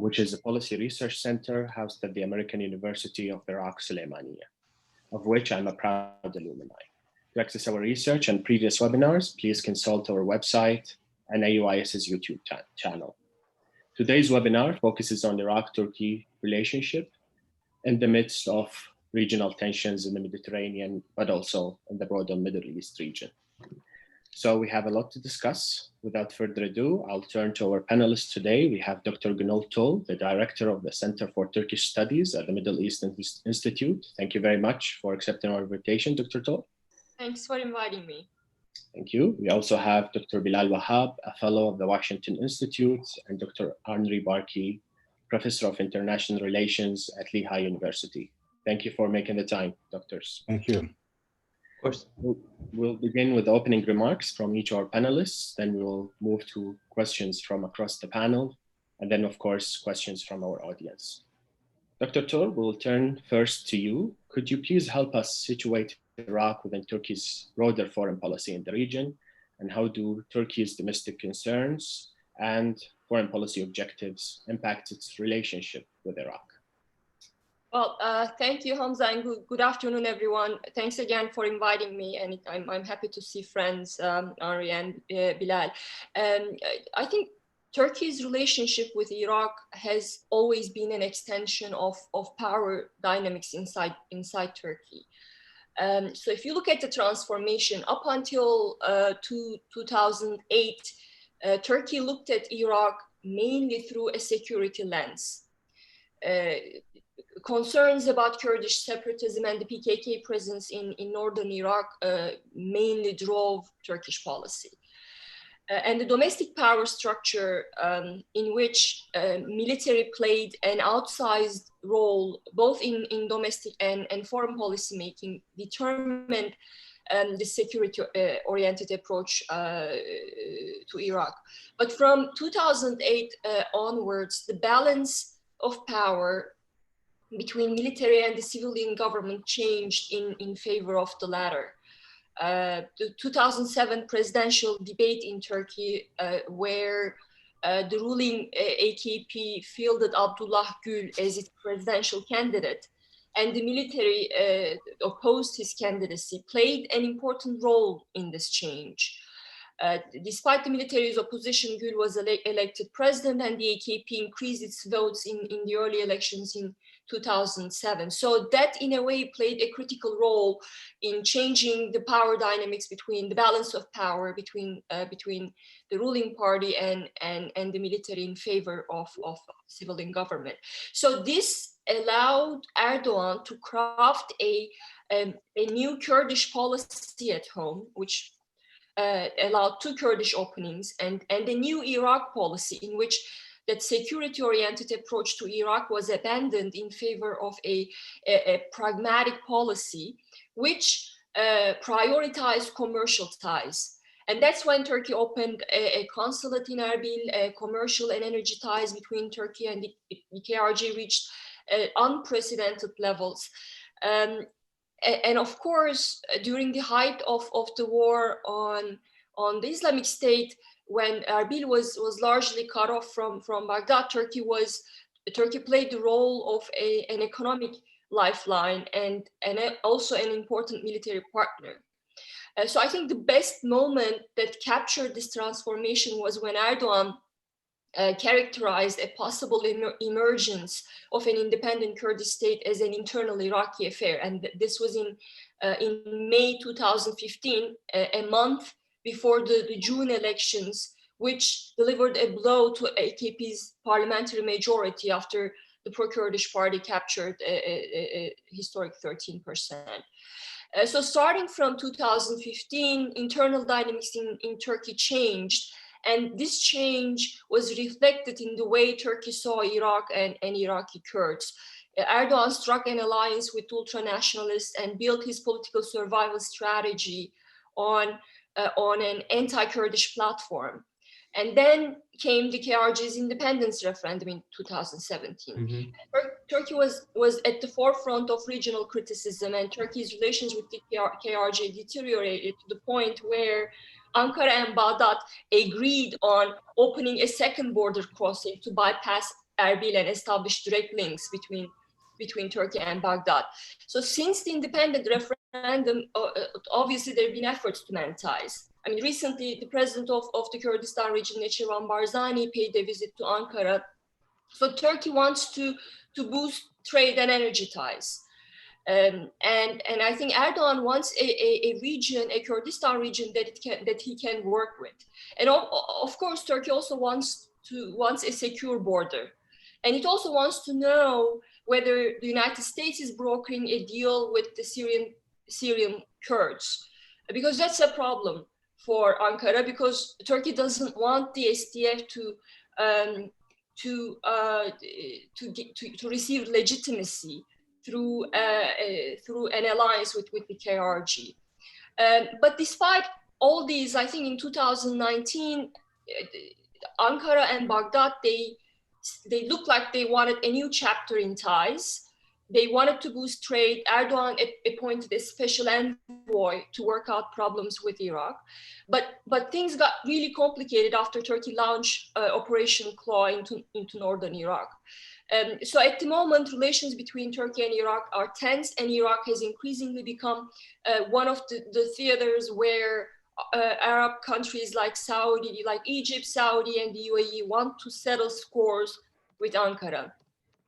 which is a policy research center housed at the American University of Iraq, Suleimaniya, of which I'm a proud alumni. To access our research and previous webinars, please consult our website and AUIS's YouTube channel. Today's webinar focuses on the Iraq-Turkey relationship in the midst of regional tensions in the Mediterranean, but also in the broader Middle East region. So we have a lot to discuss. Without further ado, I'll turn to our panelists today. We have Dr. Gönul Tol, the director of the Center for Turkish Studies at the Middle East Institute. Thank you very much for accepting our invitation, Dr. Tol. Thanks for inviting me. Thank you. We also have Dr. Bilal Wahab, a fellow of the Washington Institute, and Dr. Henri Barkey, professor of international relations at Lehigh University. Thank you for making the time, doctors. Thank you. Of course. We'll begin with opening remarks from each of our panelists, then we will move to questions from across the panel, and then, of course, questions from our audience. Dr. Tol, we'll turn first to you. Could you please help us situate Iraq within Turkey's broader foreign policy in the region, and how do Turkey's domestic concerns and foreign policy objectives impact its relationship with Iraq? Well, thank you, Hamza, and good afternoon, everyone. Thanks again for inviting me, and I'm happy to see friends, Henri and Bilal. I think Turkey's relationship with Iraq has always been an extension of power dynamics inside Turkey. So if you look at the transformation up until 2008, Turkey looked at Iraq mainly through a security lens. Concerns about Kurdish separatism and the PKK presence in northern Iraq mainly drove Turkish policy. And the domestic power structure in which military played an outsized role both in domestic and foreign policy making determined the security-oriented approach to Iraq. But from 2008 onwards, the balance of power between military and the civilian government changed in favor of the latter. The 2007 presidential debate in Turkey, where the ruling AKP fielded Abdullah Gül as its presidential candidate, and the military opposed his candidacy, played an important role in this change. Despite the military's opposition, Gül was elected president, and the AKP increased its votes in the early elections in 2007. So that, in a way, played a critical role in changing the power dynamics between the balance of power between the ruling party and the military in favor of civilian government. So this allowed Erdogan to craft a new Kurdish policy at home, which allowed 2 Kurdish openings, and a new Iraq policy in which that security-oriented approach to Iraq was abandoned in favor of a pragmatic policy, which prioritized commercial ties. And that's when Turkey opened a consulate in Erbil. Commercial and energy ties between Turkey and the KRG reached unprecedented levels. And of course, during the height of the war on the Islamic State, when Erbil was largely cut off from Baghdad, Turkey played the role of an economic lifeline and also an important military partner. So I think the best moment that captured this transformation was when Erdogan characterized a possible emergence of an independent Kurdish state as an internal Iraqi affair. And this was in May 2015, a month before the June elections, which delivered a blow to AKP's parliamentary majority after the pro-Kurdish party captured a historic 13%. So starting from 2015, internal dynamics in Turkey changed. And this change was reflected in the way Turkey saw Iraq and Iraqi Kurds. Erdogan struck an alliance with ultra-nationalists and built his political survival strategy on an anti-Kurdish platform. And then came the KRG's independence referendum in 2017. Mm-hmm. Turkey was at the forefront of regional criticism, and Turkey's relations with the KRG deteriorated to the point where Ankara and Baghdad agreed on opening a second border crossing to bypass Erbil and establish direct links between Turkey and Baghdad. So since the independent referendum, obviously there have been efforts to mend ties. I mean, recently the president of the Kurdistan region, Neçirvan Barzani, paid a visit to Ankara. So Turkey wants to boost trade and energy ties. And I think Erdogan wants a region, a Kurdistan region that he can work with. And of course, Turkey also wants a secure border. And it also wants to know whether the United States is brokering a deal with the Syrian Kurds, because that's a problem for Ankara, because Turkey doesn't want the SDF to receive legitimacy through an alliance with the KRG. But despite all these, I think in 2019, Ankara and Baghdad, they looked like they wanted a new chapter in ties. They wanted to boost trade. Erdogan appointed a special envoy to work out problems with Iraq. But things got really complicated after Turkey launched Operation Claw into northern Iraq. So at the moment, relations between Turkey and Iraq are tense, and Iraq has increasingly become one of the theaters where Arab countries like Egypt, Saudi, and the UAE want to settle scores with Ankara.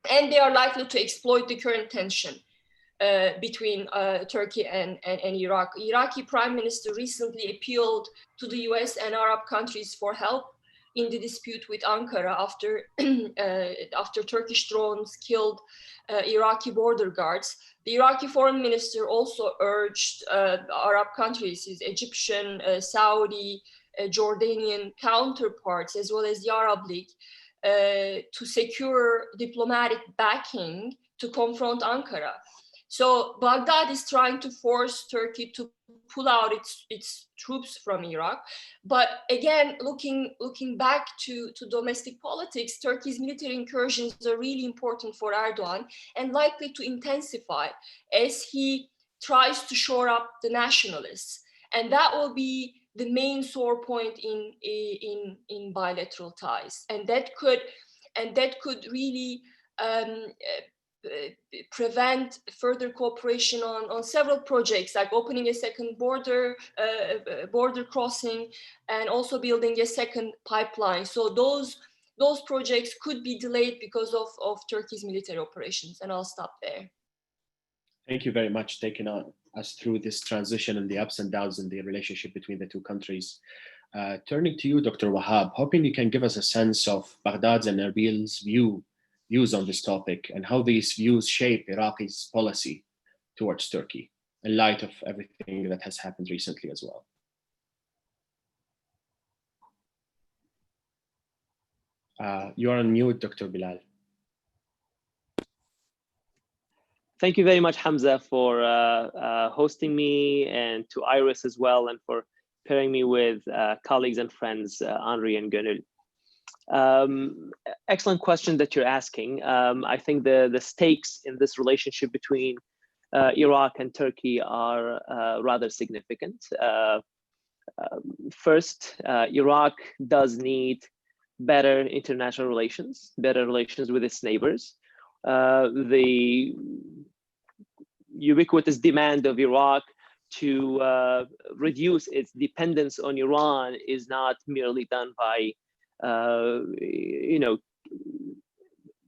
And they are likely to exploit the current tension between Turkey and Iraq. Iraqi Prime Minister recently appealed to the US and Arab countries for help in the dispute with Ankara after Turkish drones killed Iraqi border guards. The Iraqi foreign minister also urged Arab countries, his Egyptian, Saudi, Jordanian counterparts, as well as the Arab League, to secure diplomatic backing to confront Ankara. So Baghdad is trying to force Turkey to pull out its troops from Iraq. But again, looking back to domestic politics, Turkey's military incursions are really important for Erdogan and likely to intensify as he tries to shore up the nationalists. And that will be the main sore point in bilateral ties. And that could really prevent further cooperation on several projects, like opening a second border crossing, and also building a second pipeline. So those projects could be delayed because of Turkey's military operations. And I'll stop there. Thank you very much, taking us through this transition and the ups and downs in the relationship between the two countries. Turning to you, Dr. Wahab, hoping you can give us a sense of Baghdad's and Erbil's views on this topic and how these views shape Iraqi's policy towards Turkey in light of everything that has happened recently as well. You are on mute, Dr. Bilal. Thank you very much, Hamza, for hosting me, and to AUIS as well, and for pairing me with colleagues and friends, Henri and Gönul. Excellent question that you're asking. I think the stakes in this relationship between Iraq and Turkey are rather significant. First, Iraq does need better international relations, better relations with its neighbors. The ubiquitous demand of Iraq to reduce its dependence on Iran is not merely done by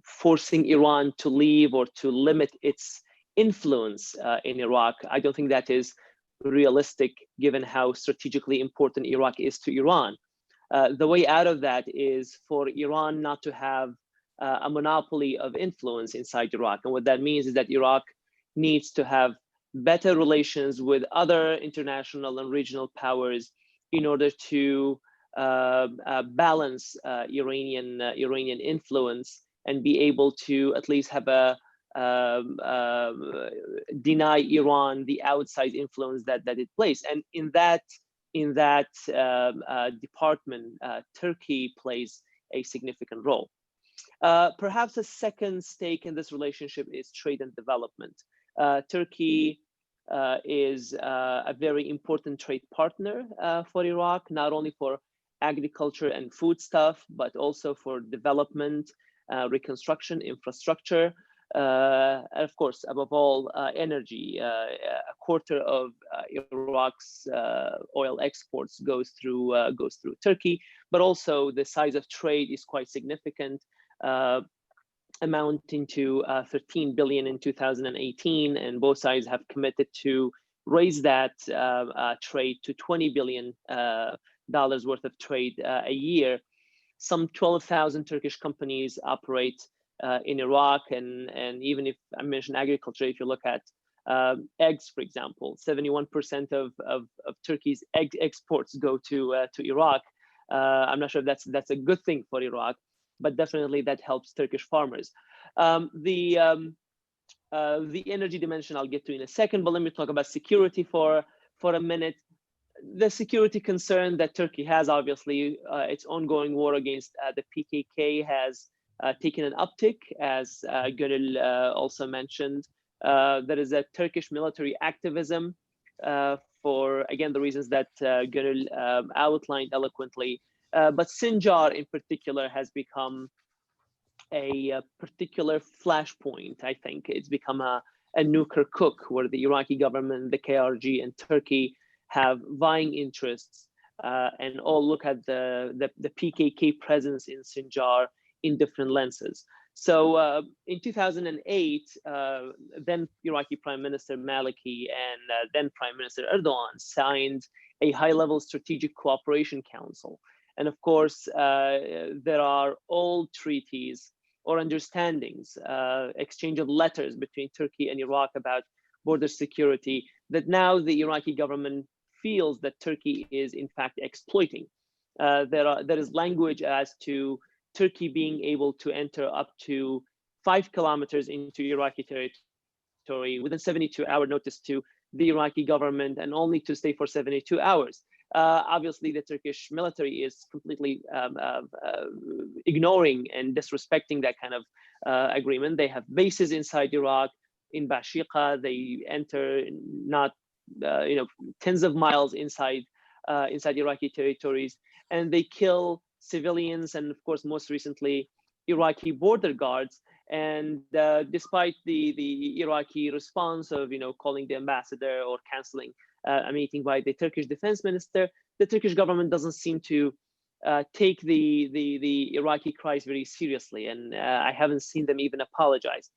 forcing Iran to leave or to limit its influence in Iraq. I don't think that is realistic given how strategically important Iraq is to Iran. The way out of that is for Iran not to have a monopoly of influence inside Iraq. And what that means is that Iraq needs to have better relations with other international and regional powers in order to balance Iranian influence and be able to at least have deny Iran the outside influence that it plays. And in that department, Turkey plays a significant role. Perhaps a second stake in this relationship is trade and development. Turkey is a very important trade partner for Iraq, not only for agriculture and food stuff, but also for development, reconstruction, infrastructure, and of course, above all, energy. A quarter of Iraq's oil exports goes through Turkey, but also the size of trade is quite significant, amounting to 13 billion in 2018, and both sides have committed to raise that trade to $20 billion worth of trade a year. Some 12,000 Turkish companies operate in Iraq, and even if I mention agriculture, if you look at eggs, for example, 71% of Turkey's egg exports go to Iraq. I'm not sure if that's a good thing for Iraq, but definitely that helps Turkish farmers. The energy dimension I'll get to in a second, but let me talk about security for a minute. The security concern that Turkey has, obviously, its ongoing war against the PKK has taken an uptick, as Gönul also mentioned. There is a Turkish military activism for, again, the reasons that Gönul outlined eloquently. But Sinjar in particular has become a particular flashpoint. I think it's become a new Kirkuk, where the Iraqi government, the KRG, and Turkey have vying interests, and all look at the PKK presence in Sinjar in different lenses. So in 2008, then Iraqi Prime Minister Maliki and then Prime Minister Erdogan signed a high-level strategic cooperation council. And of course, there are old treaties or understandings, exchange of letters between Turkey and Iraq about border security that now the Iraqi government feels that Turkey is in fact exploiting. There is language as to Turkey being able to enter up to 5 kilometers into Iraqi territory within 72-hour notice to the Iraqi government, and only to stay for 72 hours. Obviously, the Turkish military is completely ignoring and disrespecting that kind of agreement. They have bases inside Iraq. In Bashiqa, they enter not tens of miles inside Iraqi territories, and they kill civilians, and of course, most recently, Iraqi border guards. And despite the Iraqi response of calling the ambassador or canceling a meeting by the Turkish defense minister, the Turkish government doesn't seem to take the Iraqi cries very seriously, and I haven't seen them even apologize.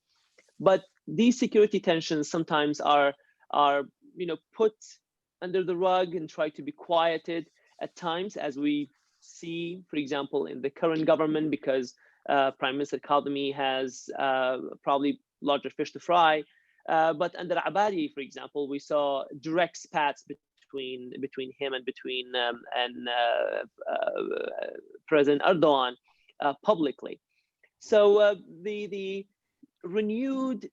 But these security tensions sometimes are put under the rug and try to be quieted at times, as we see, for example, in the current government, because Prime Minister Kadhimi has probably larger fish to fry. But under Abadi, for example, we saw direct spats between him and President Erdogan publicly. So the renewed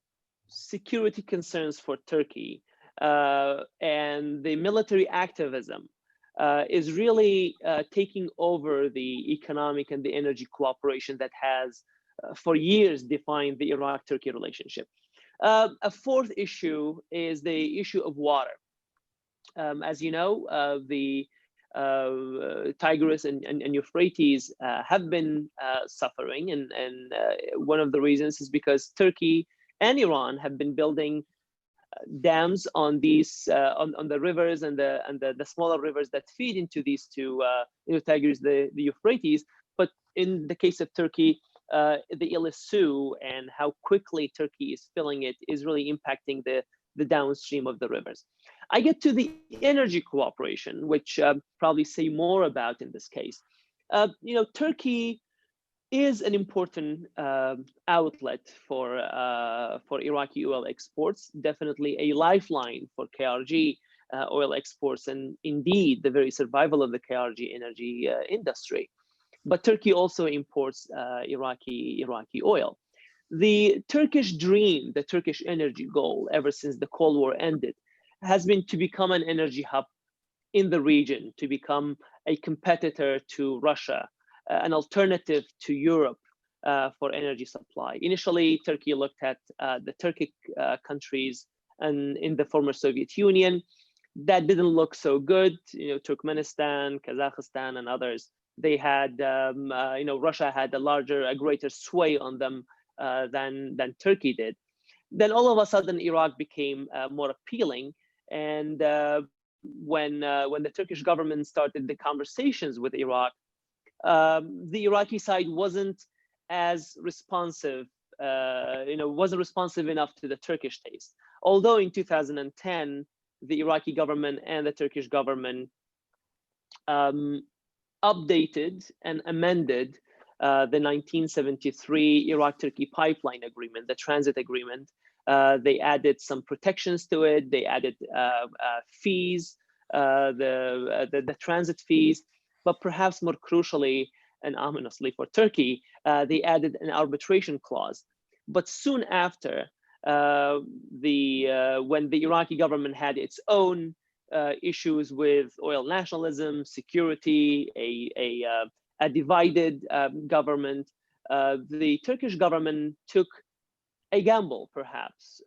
security concerns for Turkey and the military activism is really taking over the economic and the energy cooperation that has for years defined the Iraq-Turkey relationship. A fourth issue is the issue of water. As you know, the Tigris and Euphrates have been suffering, and one of the reasons is because Turkey and Iran have been building dams on these on the rivers and the smaller rivers that feed into these two, Tigris, the Euphrates. But in the case of Turkey, the Ilisu and how quickly Turkey is filling it is really impacting the downstream of the rivers. I get to the energy cooperation, which probably say more about in this case. Turkey is an important outlet for Iraqi oil exports, definitely a lifeline for KRG oil exports, and indeed the very survival of the KRG energy industry. But Turkey also imports Iraqi oil. The Turkish dream, the Turkish energy goal, ever since the Cold War ended, has been to become an energy hub in the region, to become a competitor to Russia, an alternative to Europe for energy supply. Initially, Turkey looked at the Turkic countries and in the former Soviet Union. That didn't look so good. Turkmenistan, Kazakhstan, and others, they had, Russia had a greater sway on them than Turkey did. Then all of a sudden, Iraq became more appealing, and when the Turkish government started the conversations with Iraq, the Iraqi side wasn't as responsive, wasn't responsive enough to the Turkish taste. Although in 2010, the Iraqi government and the Turkish government updated and amended the 1973 Iraq-Turkey pipeline agreement, the transit agreement. They added some protections to it. They added fees, the transit fees, but perhaps more crucially and ominously for Turkey, they added an arbitration clause. But soon after, when the Iraqi government had its own issues with oil nationalism, security, a divided government, the Turkish government took a gamble, perhaps,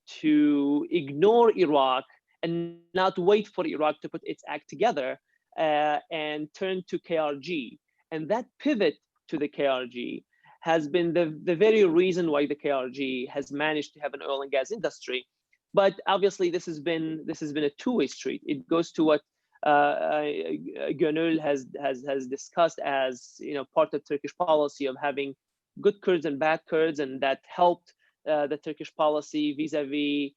to ignore Iraq and not wait for Iraq to put its act together and turn to KRG. And that pivot to the KRG has been the very reason why the KRG has managed to have an oil and gas industry. But obviously, this has been a two-way street. It goes to what Gönul has discussed as part of Turkish policy of having good Kurds and bad Kurds, and that helped the Turkish policy vis-a-vis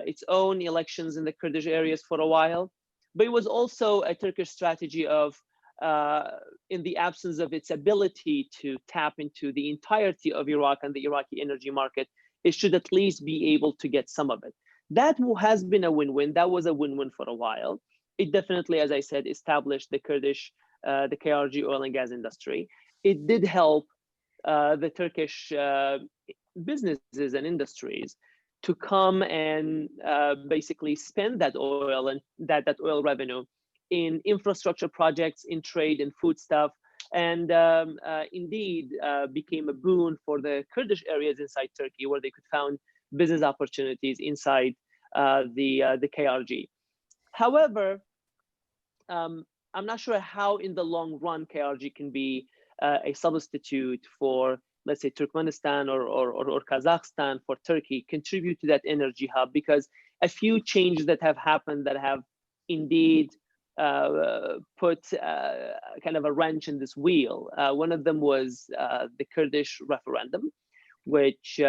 its own elections in the Kurdish areas for a while. But it was also a Turkish strategy of, in the absence of its ability to tap into the entirety of Iraq and the Iraqi energy market, it should at least be able to get some of it. That has been a win-win. That was a win-win for a while. It definitely, as I said, established the Kurdish, the KRG oil and gas industry. It did help the Turkish businesses and industries to come and basically spend that oil and that oil revenue in infrastructure projects, in trade and foodstuff, and indeed became a boon for the Kurdish areas inside Turkey, where they could found business opportunities inside the KRG. However, I'm not sure how in the long run KRG can be a substitute for, let's say, Turkmenistan or Kazakhstan for Turkey, contribute to that energy hub, because a few changes that have happened that have indeed put kind of a wrench in this wheel. One of them was the Kurdish referendum, which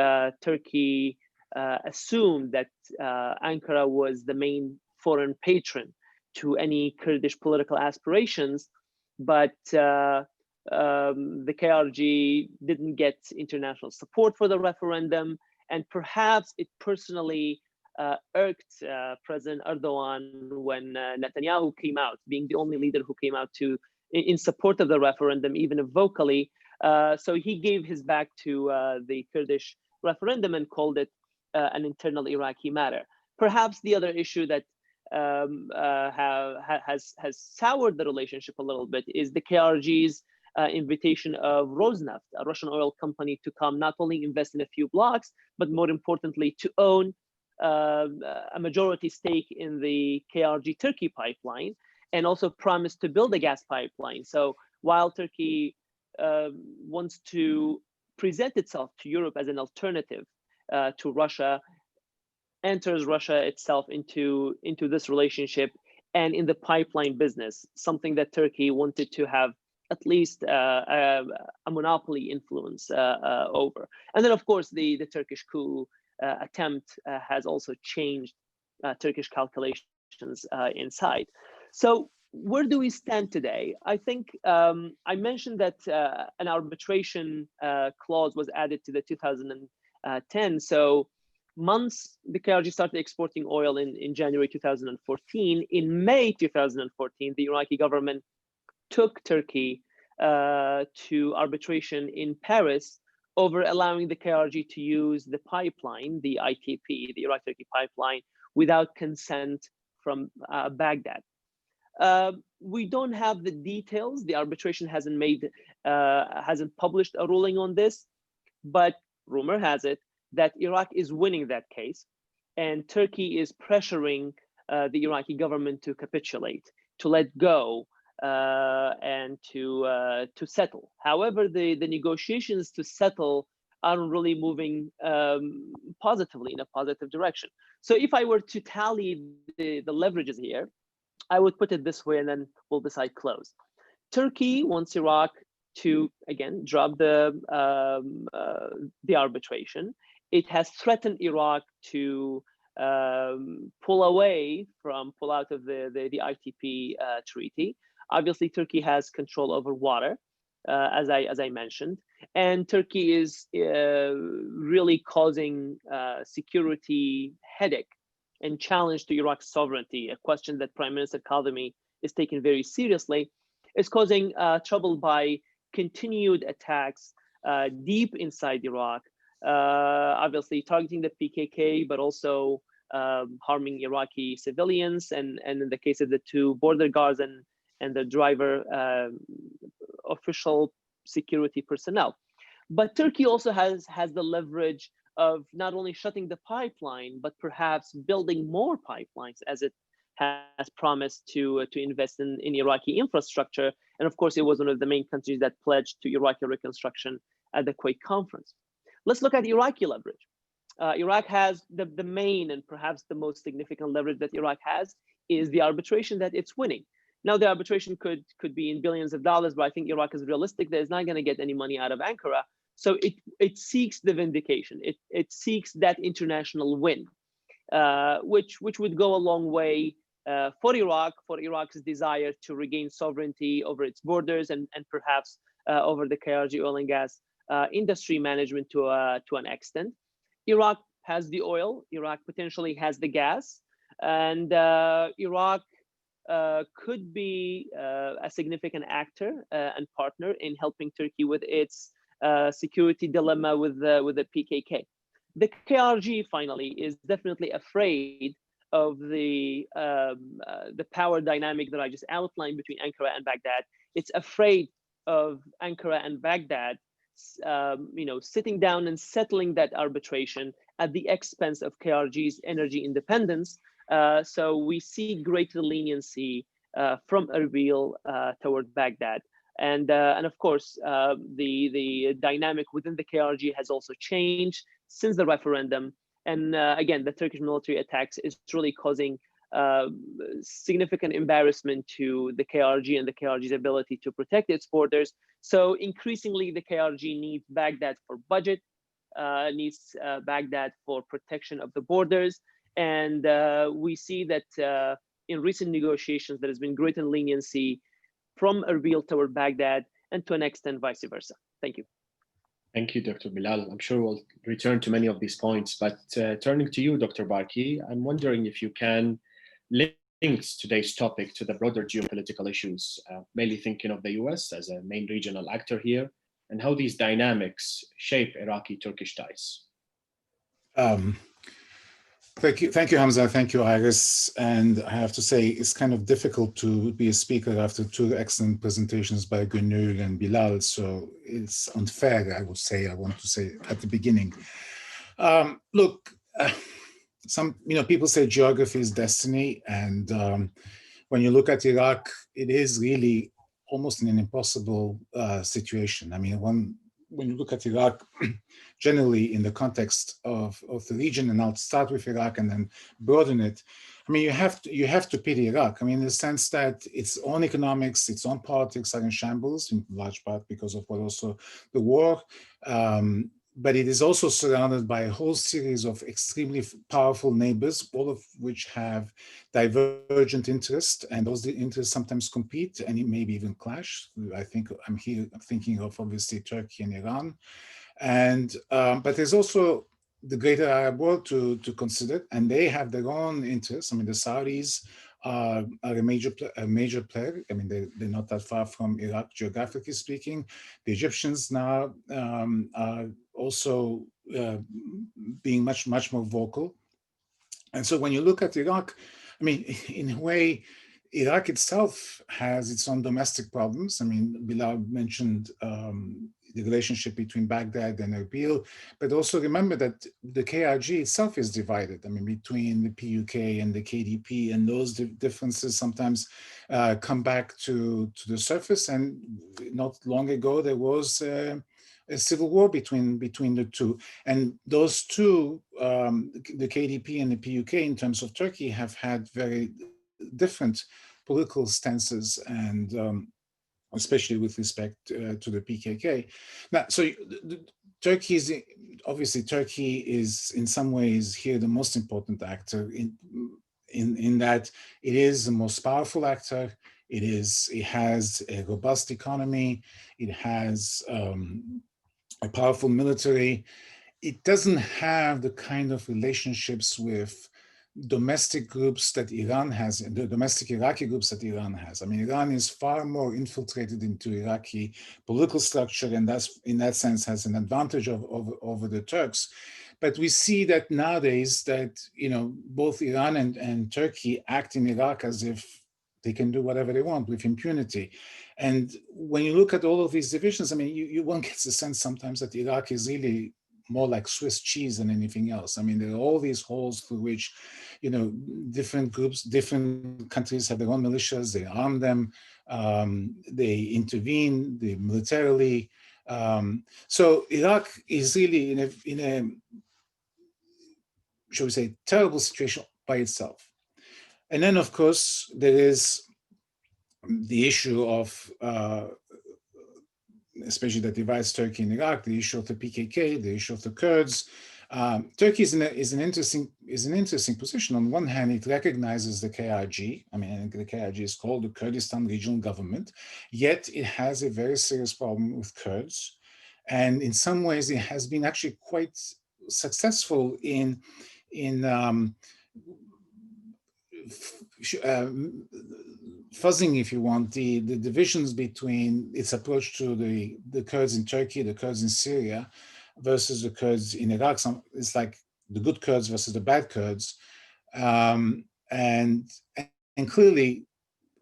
Turkey assumed that Ankara was the main foreign patron to any Kurdish political aspirations, but the KRG didn't get international support for the referendum, and perhaps it personally irked President Erdogan when Netanyahu came out, being the only leader who came out in support of the referendum, even if vocally. So he gave his back to the Kurdish referendum and called it an internal Iraqi matter. Perhaps the other issue that has soured the relationship a little bit is the KRG's invitation of Rosneft, a Russian oil company, to come not only invest in a few blocks, but more importantly, to own a majority stake in the KRG Turkey pipeline, and also promised to build a gas pipeline. So while Turkey wants to present itself to Europe as an alternative to Russia, enters Russia itself into this relationship and in the pipeline business, something that Turkey wanted to have at least a monopoly influence over. And then, of course, the Turkish coup attempt has also changed Turkish calculations inside. So where do we stand today? I think I mentioned that an arbitration clause was added to the 2010. So months the KRG started exporting oil in January 2014. In May 2014, the Iraqi government took Turkey to arbitration in Paris over allowing the KRG to use the pipeline, the ITP, the Iraq-Turkey pipeline, without consent from Baghdad. We don't have the details. The arbitration hasn't published a ruling on this, but rumor has it that Iraq is winning that case. and Turkey is pressuring the Iraqi government to capitulate, to let go, and to settle. However, the negotiations to settle aren't really moving positively in a positive direction. So if I were to tally the leverages here, I would put it this way, and then we'll decide close. Turkey wants Iraq to, again, drop the arbitration. It has threatened Iraq to pull out of the ITP treaty. Obviously, Turkey has control over water, as I mentioned, and Turkey is really causing security headache and challenge to Iraq's sovereignty, a question that Prime Minister Kadhimi is taking very seriously. Is causing trouble by continued attacks deep inside Iraq, obviously targeting the PKK, but also harming Iraqi civilians, and in the case of the two border guards and the driver, official security personnel. But Turkey also has the leverage of not only shutting the pipeline, but perhaps building more pipelines, as it has promised to invest in Iraqi infrastructure. And of course, it was one of the main countries that pledged to Iraqi reconstruction at the Kuwait conference. Let's look at Iraqi leverage. Iraq has the main and perhaps the most significant leverage that Iraq has is the arbitration that it's winning. Now, the arbitration could be in billions of dollars, but I think Iraq is realistic that it's not going to get any money out of Ankara. So it seeks the vindication. It seeks that international win, which would go a long way for Iraq's desire to regain sovereignty over its borders and perhaps over the KRG oil and gas industry management to an extent. Iraq has the oil. Iraq potentially has the gas, and Iraq could be a significant actor and partner in helping Turkey with its security dilemma with the PKK. The KRG finally is definitely afraid of the power dynamic that I just outlined between Ankara and Baghdad. It's afraid of Ankara and Baghdad, sitting down and settling that arbitration at the expense of KRG's energy independence. So we see greater leniency from Erbil toward Baghdad. And of course, the dynamic within the KRG has also changed since the referendum. And again, the Turkish military attacks is really causing significant embarrassment to the KRG and the KRG's ability to protect its borders. So increasingly, the KRG needs Baghdad for budget, needs Baghdad for protection of the borders. And we see that in recent negotiations, there has been greater leniency from Erbil toward Baghdad, and to an extent, vice versa. Thank you. Thank you, Dr. Bilal. I'm sure we'll return to many of these points, but turning to you, Dr. Barkey, I'm wondering if you can link today's topic to the broader geopolitical issues, mainly thinking of the US as a main regional actor here, and how these dynamics shape Iraqi-Turkish ties. Thank you, Hamzeh. Thank you, AUIS. And I have to say, it's kind of difficult to be a speaker after two excellent presentations by Gönul and Bilal. So it's unfair, I want to say at the beginning. Look, some people say geography is destiny, and when you look at Iraq, it is really almost an impossible situation. I mean, when you look at Iraq, generally in the context of the region, and I'll start with Iraq and then broaden it. I mean, you have to pity Iraq. I mean, in the sense that its own economics, its own politics are in shambles, in large part because of what also the war. But it is also surrounded by a whole series of extremely powerful neighbors, all of which have divergent interests, and those interests sometimes compete and maybe even clash. I think I'm thinking of obviously Turkey and Iran, and but there's also the greater Arab world to consider, and they have their own interests. I mean, the Saudis are a major player. I mean, they're not that far from Iraq, geographically speaking. The Egyptians now are also being much more vocal. And so when you look at Iraq, I mean, in a way, Iraq itself has its own domestic problems. I mean, Bilal mentioned the relationship between Baghdad and Erbil, but also remember that the KRG itself is divided. I mean, between the PUK and the KDP, and those differences sometimes come back to the surface. And not long ago, there was a civil war between the two. And those two, the KDP and the PUK, in terms of Turkey, have had very different political stances, and especially with respect to the PKK. Now, so Turkey is, obviously, Turkey is in some ways here the most important actor in that it is the most powerful actor. It has a robust economy. It has a powerful military. It doesn't have the kind of relationships with domestic groups that Iran has, the domestic Iraqi groups that Iran has. I mean, Iran is far more infiltrated into Iraqi political structure, and that's, in that sense, has an advantage over the Turks. But we see that nowadays that, you know, both Iran and Turkey act in Iraq as if they can do whatever they want with impunity. And when you look at all of these divisions, I mean, one gets the sense sometimes that Iraq is really more like Swiss cheese than anything else. I mean, there are all these holes through which, you know, different groups, different countries have their own militias, they arm them, they intervene, they militarily. So Iraq is really in a, shall we say, terrible situation by itself. And then, of course, there is the issue of, especially that divides Turkey and Iraq, the issue of the PKK, the issue of the Kurds. Turkey is an interesting position. On one hand, it recognizes the KRG. I mean, the KRG is called the Kurdistan Regional Government, yet it has a very serious problem with Kurds. And in some ways, it has been actually quite successful in fuzzing, if you want, the divisions between its approach to the Kurds in Turkey, the Kurds in Syria, versus the Kurds in Iraq. It's like the good Kurds versus the bad Kurds. And clearly,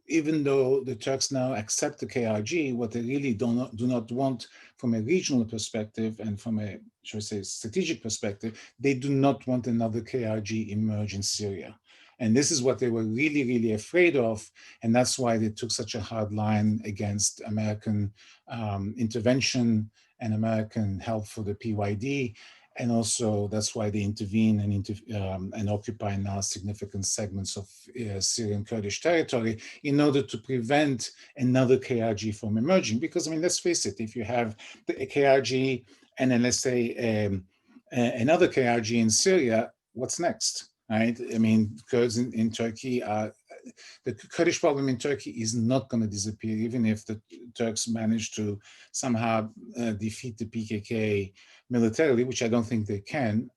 even though the Turks now accept the KRG, what they really do not want from a regional perspective and from a, shall we say, strategic perspective, they do not want another KRG emerge in Syria. And this is what they were really, really afraid of. And that's why they took such a hard line against American intervention and American help for the PYD. And also that's why they intervene and occupy now significant segments of Syrian Kurdish territory in order to prevent another KRG from emerging. Because, I mean, let's face it, if you have the KRG and then, let's say, another KRG in Syria, what's next? Right? I mean, Kurds in Turkey are, the Kurdish problem in Turkey is not going to disappear, even if the Turks manage to somehow defeat the PKK militarily, which I don't think they can.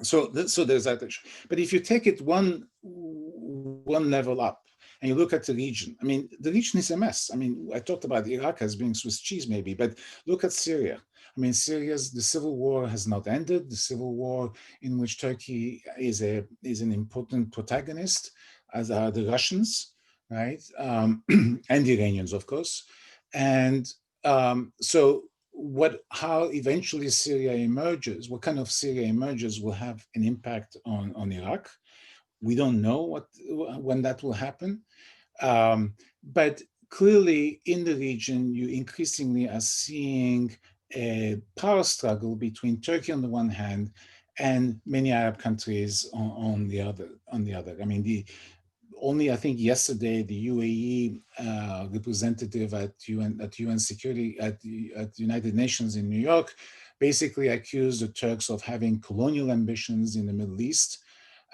So there's that issue. But if you take it one level up and you look at the region, I mean, the region is a mess. I mean, I talked about Iraq as being Swiss cheese maybe, but look at Syria. I mean, the civil war has not ended. The civil war in which Turkey is an important protagonist, as are the Russians, right? And the Iranians, of course. And so how eventually Syria emerges, what kind of Syria emerges will have an impact on Iraq. We don't know when that will happen. But clearly in the region, you increasingly are seeing a power struggle between Turkey on the one hand and many Arab countries on the other. I mean, only I think yesterday the UAE representative at UN Security at United Nations in New York basically accused the Turks of having colonial ambitions in the Middle East,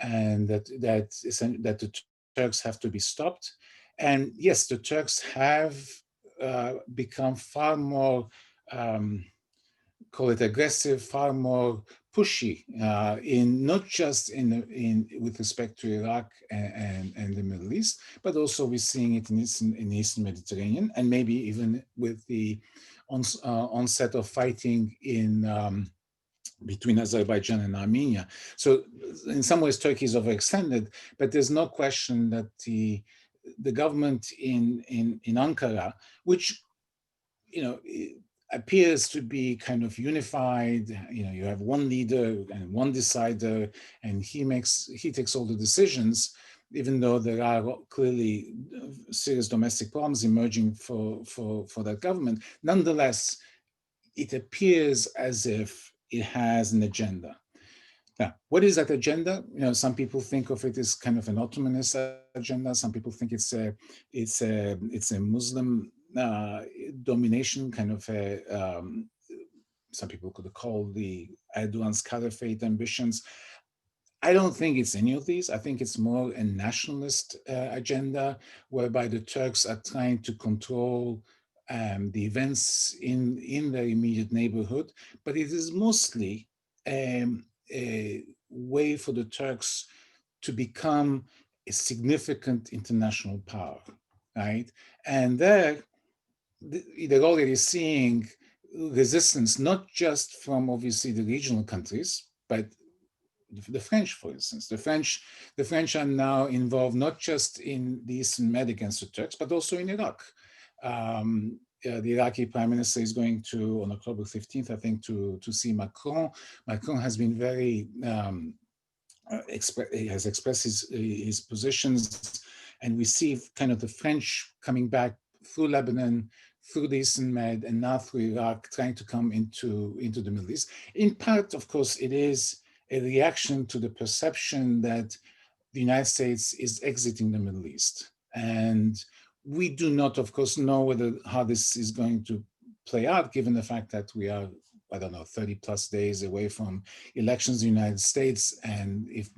and that the Turks have to be stopped. And yes, the Turks have become far more call it aggressive, far more pushy in not just with respect to Iraq and the Middle East, but also we're seeing it in the Eastern Mediterranean, and maybe even with the onset of fighting in between Azerbaijan and Armenia. So in some ways, Turkey is overextended, but there's no question that the government in Ankara, which, you know, appears to be kind of unified. You know, you have one leader and one decider, and he takes all the decisions, even though there are clearly serious domestic problems emerging for that government. Nonetheless, it appears as if it has an agenda. Now, what is that agenda? You know, some people think of it as kind of an Ottomanist agenda. Some people think it's a Muslim domination, kind of a, some people could call the Erdogan's caliphate ambitions. I don't think it's any of these. I think it's more a nationalist agenda, whereby the Turks are trying to control the events in their immediate neighborhood, but it is mostly a way for the Turks to become a significant international power, right? And they're already seeing resistance, not just from obviously the regional countries, but the French, for instance. The French are now involved not just in the Eastern Med against the Turks, but also in Iraq. The Iraqi prime minister is going to, on October 15th, I think, to see Macron. Macron has been very, he has expressed his positions, and we see kind of the French coming back through Lebanon, through the Eastern Med, and now through Iraq, trying to come into the Middle East. In part, of course, it is a reaction to the perception that the United States is exiting the Middle East. And we do not, of course, know how this is going to play out, given the fact that we are, I don't know, 30 plus days away from elections in the United States. And if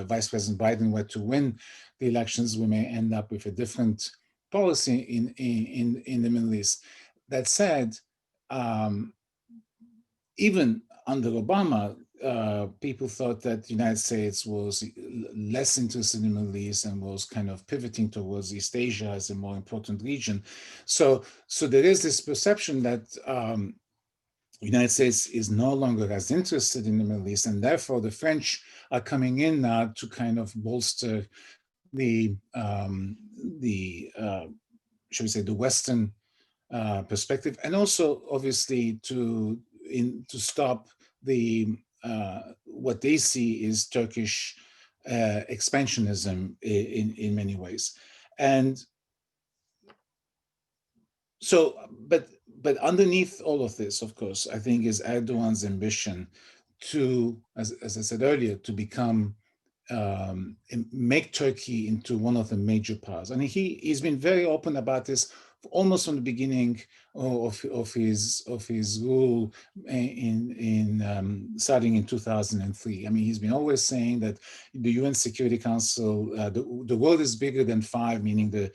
Vice President Biden were to win the elections, we may end up with a different policy in the Middle East. That said, even under Obama, people thought that the United States was less interested in the Middle East and was kind of pivoting towards East Asia as a more important region. So there is this perception that the United States is no longer as interested in the Middle East, and therefore the French are coming in now to kind of bolster the shall we say, the Western perspective, and also obviously to stop the what they see is Turkish expansionism in many ways. And so, but underneath all of this, of course, I think is Erdogan's ambition to, as I said earlier, to become make Turkey into one of the major powers. I mean, he's been very open about this almost from the beginning of his rule in starting in 2003. I mean, he's been always saying that the UN Security Council, the world is bigger than five, meaning the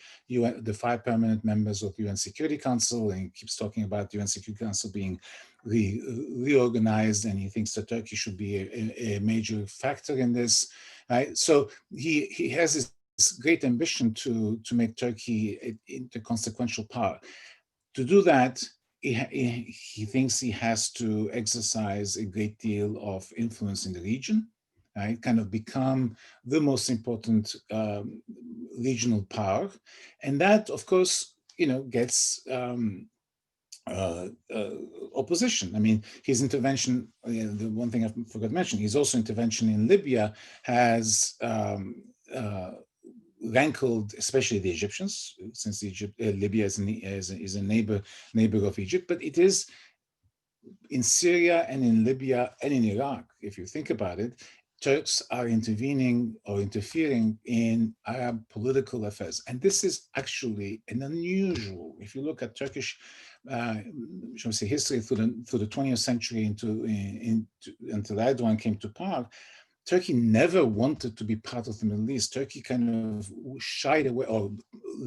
5 permanent members of the UN Security Council, and he keeps talking about the UN Security Council being reorganized, and he thinks that Turkey should be a major factor in this. Right? So he has this great ambition to make Turkey into consequential power. To do that, he thinks he has to exercise a great deal of influence in the region, right? Kind of become the most important regional power, and that, of course, gets opposition. I mean, his intervention, the one thing I forgot to mention, his also intervention in Libya has rankled, especially the Egyptians, since Libya is a neighbor of Egypt, but it is in Syria and in Libya and in Iraq, if you think about it, Turks are intervening or interfering in Arab political affairs. And this is actually an unusual, if you look at Turkish, shall we say, history through the 20th century until Erdogan came to power, Turkey never wanted to be part of the Middle East. Turkey kind of shied away or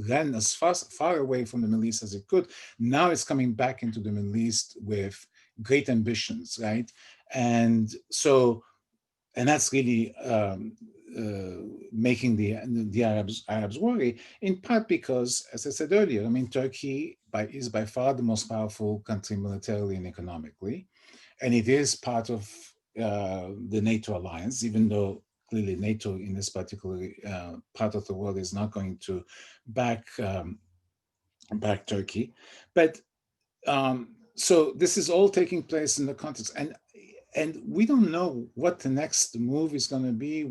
ran as far away from the Middle East as it could. Now it's coming back into the Middle East with great ambitions, right? And so, and that's really making the Arabs worry, in part because, as I said earlier, I mean, Turkey is by far the most powerful country militarily and economically, and it is part of the NATO alliance, even though clearly NATO in this particular part of the world is not going to back Turkey. But so this is all taking place in the context, and we don't know what the next move is going to be.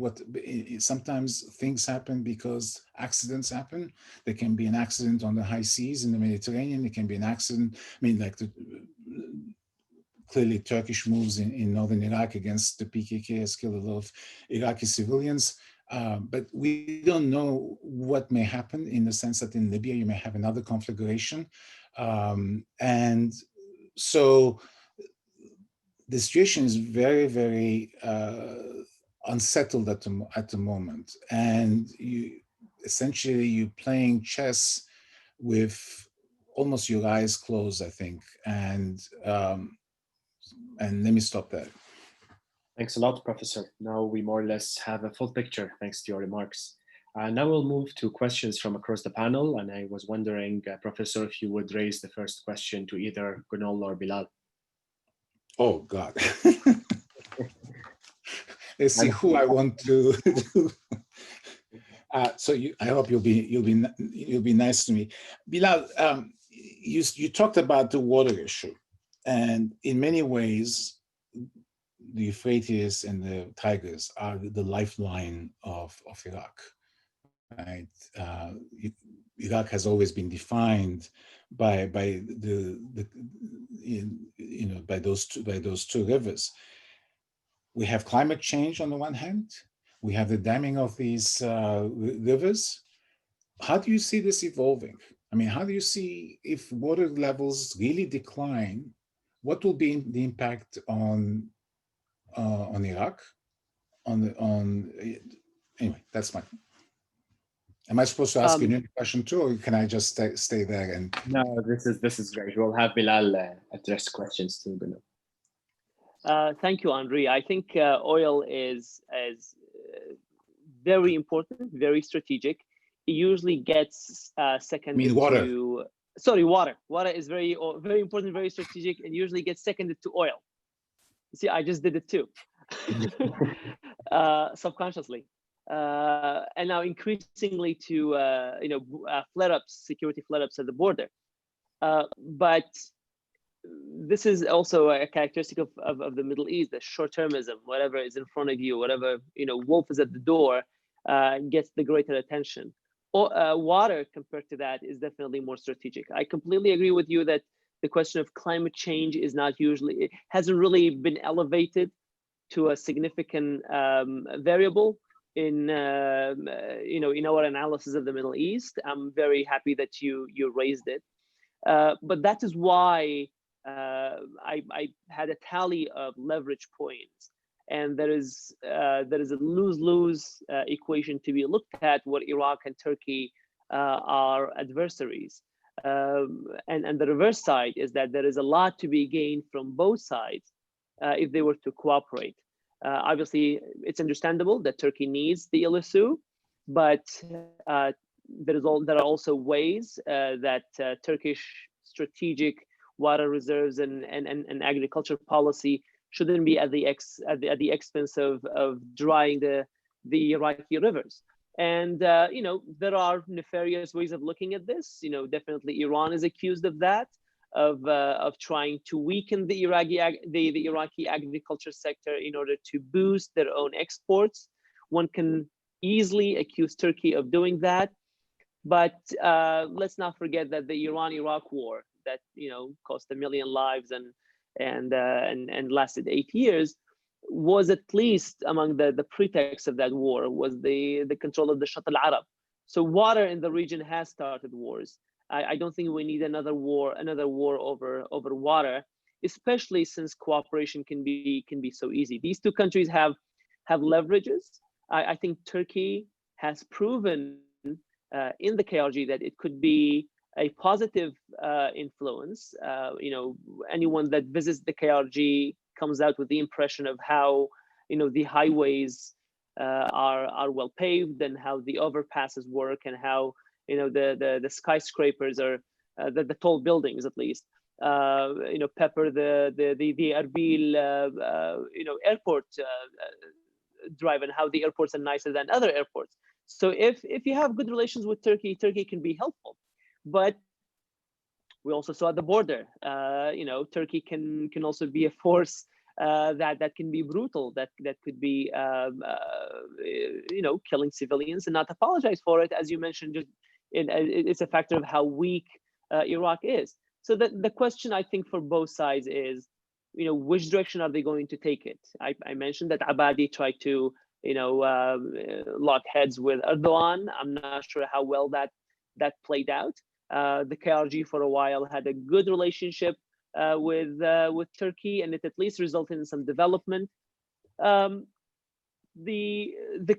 Sometimes things happen because accidents happen. There can be an accident on the high seas in the Mediterranean. It can be an accident. I mean, like clearly Turkish moves in northern Iraq against the PKK has killed a lot of Iraqi civilians. But we don't know what may happen, in the sense that in Libya you may have another conflagration. And so the situation is very, very unsettled at the moment. And you're playing chess with almost your eyes closed, I think. And let me stop there. Thanks a lot, Professor. Now we more or less have a full picture thanks to your remarks. Now we'll move to questions from across the panel. And I was wondering, Professor, if you would raise the first question to either Gönul or Bilal. Oh, God. Let's see who I want to do. So I hope you'll be nice to me. Bilal, you talked about the water issue. And in many ways, the Euphrates and the Tigris are the lifeline of Iraq. Right? Iraq has always been defined by those two rivers. We have climate change on the one hand. We have the damming of these rivers. How do you see this evolving? I mean, how do you see, if water levels really decline, what will be the impact on Iraq? Anyway, that's my. Am I supposed to ask you a question too, or can I just stay there? And no, this is great. We'll have Bilal address questions too, Bilal. Thank you, Henri. I think oil is very important, very strategic. It usually gets seconded water. to. Sorry, water. Water is very important, very strategic, and usually gets seconded to oil. See, I just did it too, subconsciously. And now increasingly to flare-ups, security flare-ups at the border. But this is also a characteristic of the Middle East, the short-termism. Whatever is in front of you, whatever wolf is at the door, gets the greater attention. Water, compared to that, is definitely more strategic. I completely agree with you that the question of climate change is not it hasn't really been elevated to a significant variable in our analysis of the Middle East. I'm very happy that you raised it, but that is why I had a tally of leverage points, and there is a lose-lose equation to be looked at, where Iraq and Turkey are adversaries. And the reverse side is that there is a lot to be gained from both sides if they were to cooperate. Obviously, it's understandable that Turkey needs the LSU, but there are also ways that Turkish strategic water reserves and agriculture policy shouldn't be at the expense of drying the Iraqi rivers. And there are nefarious ways of looking at this. Definitely Iran is accused of that, of trying to weaken the Iraqi agriculture sector in order to boost their own exports. One can easily accuse Turkey of doing that, but let's not forget that the Iran-Iraq war that cost 1 million lives and lasted 8 years was, at least among the pretext of that war, was the control of the Shatt al-Arab. So water in the region has started wars. I don't think we need another war over water, especially since cooperation can be so easy. These two countries have leverages. I think Turkey has proven in the KRG that it could be a positive influence. Anyone that visits the KRG comes out with the impression of how the highways are well paved, and how the overpasses work, and how the skyscrapers are the tall buildings, at least pepper the Erbil airport drive, and how the airports are nicer than other airports. So if you have good relations with Turkey, Turkey can be helpful. But We also saw at the border, Turkey can also be a force that can be brutal, that could be killing civilians and not apologize for it. As you mentioned, just it's a factor of how weak Iraq is. So the question, I think, for both sides is, which direction are they going to take it? I mentioned that Abadi tried to lock heads with Erdogan. I'm not sure how well that played out. The KRG for a while had a good relationship with Turkey, and it at least resulted in some development. The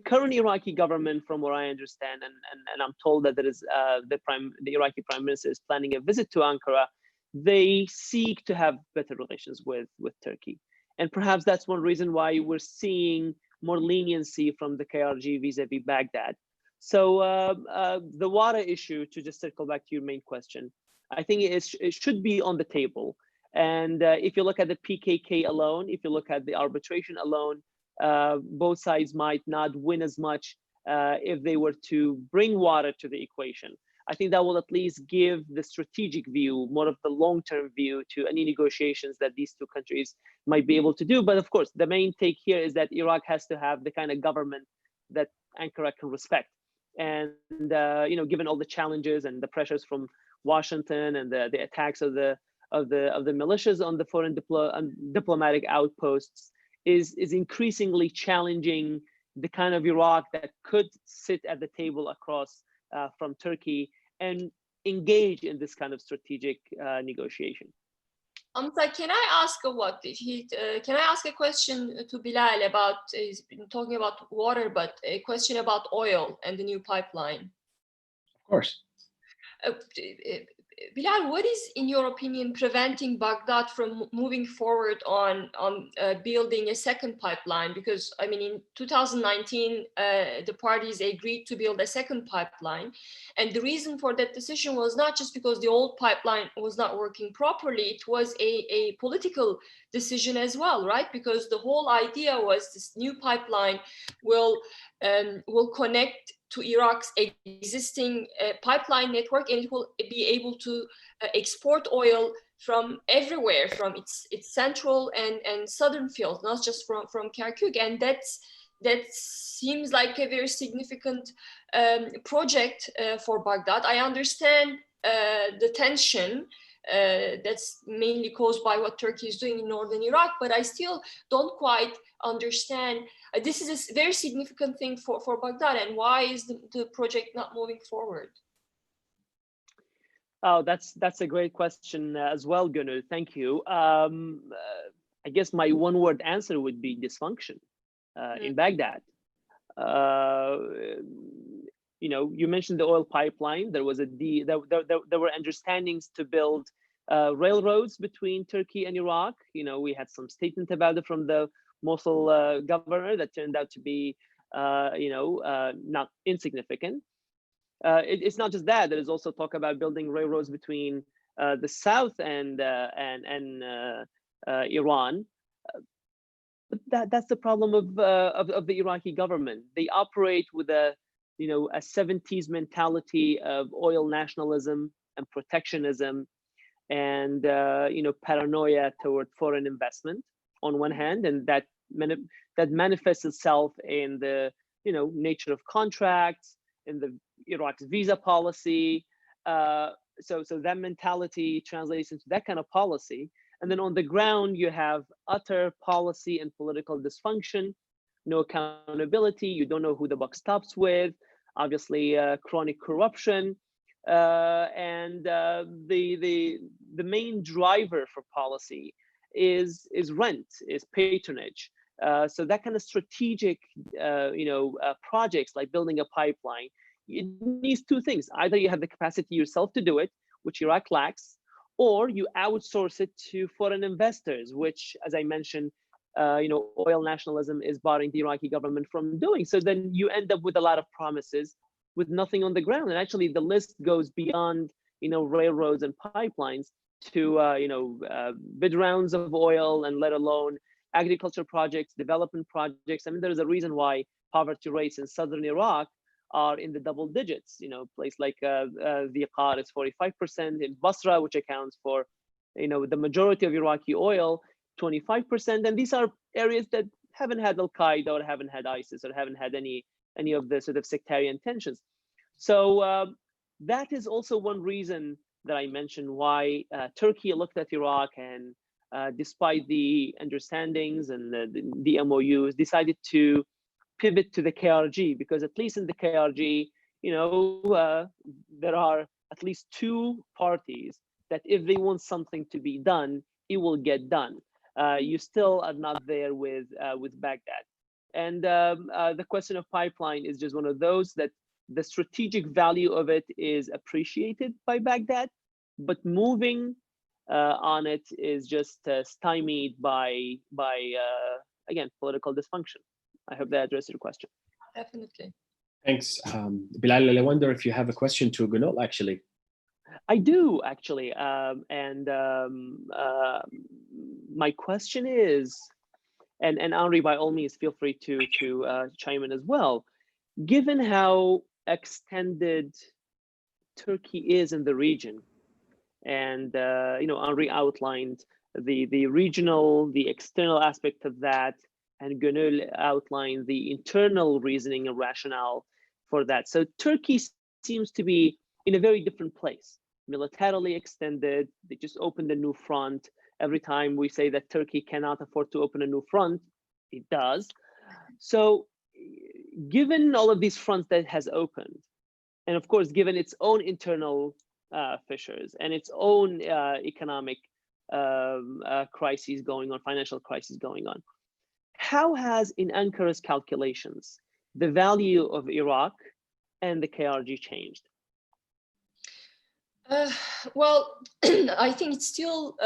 current Iraqi government, from what I understand, and I'm told that there is the Iraqi Prime Minister is planning a visit to Ankara. They seek to have better relations with Turkey, and perhaps that's one reason why we're seeing more leniency from the KRG vis-a-vis Baghdad. So the water issue, to just circle back to your main question, I think it should be on the table. And if you look at the PKK alone, if you look at the arbitration alone, both sides might not win as much if they were to bring water to the equation. I think that will at least give the strategic view, more of the long-term view, to any negotiations that these two countries might be able to do. But of course, the main take here is that Iraq has to have the kind of government that Ankara can respect. And given all the challenges and the pressures from Washington and the attacks of the militias on the foreign diplomatic outposts is increasingly challenging the kind of Iraq that could sit at the table across from Turkey and engage in this kind of strategic negotiation. Hamzeh, can I ask a question to Bilal about, he's been talking about water, but a question about oil and the new pipeline? Of course. Bilal, what is, in your opinion, preventing Baghdad from moving forward on building a second pipeline? Because, I mean, in 2019, the parties agreed to build a second pipeline. And the reason for that decision was not just because the old pipeline was not working properly, it was a political decision as well, right? Because the whole idea was this new pipeline will connect to Iraq's existing pipeline network, and it will be able to export oil from everywhere, from its central and southern fields, not just from Kirkuk. And that seems like a very significant project for Baghdad. I understand the tension that's mainly caused by what Turkey is doing in northern Iraq, but I still don't quite understand. This is a very significant thing for Baghdad, and why is the project not moving forward? Oh, that's a great question as well, Gönul. Thank you. I guess my one-word answer would be dysfunction in Baghdad. You mentioned the oil pipeline. There was there were understandings to build railroads between Turkey and Iraq. We had some statement about it from the Mosul governor that turned out to be, not insignificant. It's not just that. There is also talk about building railroads between the south and Iran. But that's the problem of the Iraqi government. They operate with a 70s mentality of oil nationalism and protectionism, and paranoia toward foreign investment on one hand, and that manifests itself in the nature of contracts, in the Iraq's visa policy. So that mentality translates into that kind of policy. And then on the ground, you have utter policy and political dysfunction, no accountability. You don't know who the buck stops with. Obviously, chronic corruption, and the main driver for policy is rent, is patronage. So that kind of strategic, projects like building a pipeline, it needs two things. Either you have the capacity yourself to do it, which Iraq lacks, or you outsource it to foreign investors, which, as I mentioned, oil nationalism is barring the Iraqi government from doing. So then you end up with a lot of promises with nothing on the ground. And actually the list goes beyond, railroads and pipelines to, bid rounds of oil, and let alone agriculture projects, development projects. I mean, there's a reason why poverty rates in southern Iraq are in the double digits. You know, place like the Qar is 45%, in Basra, which accounts for, you know, the majority of Iraqi oil, 25%. And these are areas that haven't had Al-Qaeda or haven't had ISIS or haven't had any of the sort of sectarian tensions. So that is also one reason that I mentioned why Turkey looked at Iraq and despite the understandings and the MOUs, decided to pivot to the KRG, because at least in the KRG, you know, there are at least two parties that if they want something to be done, it will get done. You still are not there with Baghdad. And the question of pipeline is just one of those that the strategic value of it is appreciated by Baghdad, but moving on it is just stymied by again, political dysfunction. I hope that addressed your question. Definitely. Thanks. Bilal, I wonder if you have a question to Gönul, actually. I do, actually. My question is, and Henri, by all means, feel free to chime in as well. Given how extended Turkey is in the region, and you know, Henri outlined the regional, the external aspect of that, and Gönul outlined the internal reasoning and rationale for that. So Turkey seems to be in a very different place, militarily extended. They just opened a new front. Every time we say that Turkey cannot afford to open a new front, it does. So given all of these fronts that has opened, and of course, given its own internal fissures and its own economic crises going on, financial crises going on, how has, in Ankara's calculations, the value of Iraq and the KRG changed? Well, I think it's still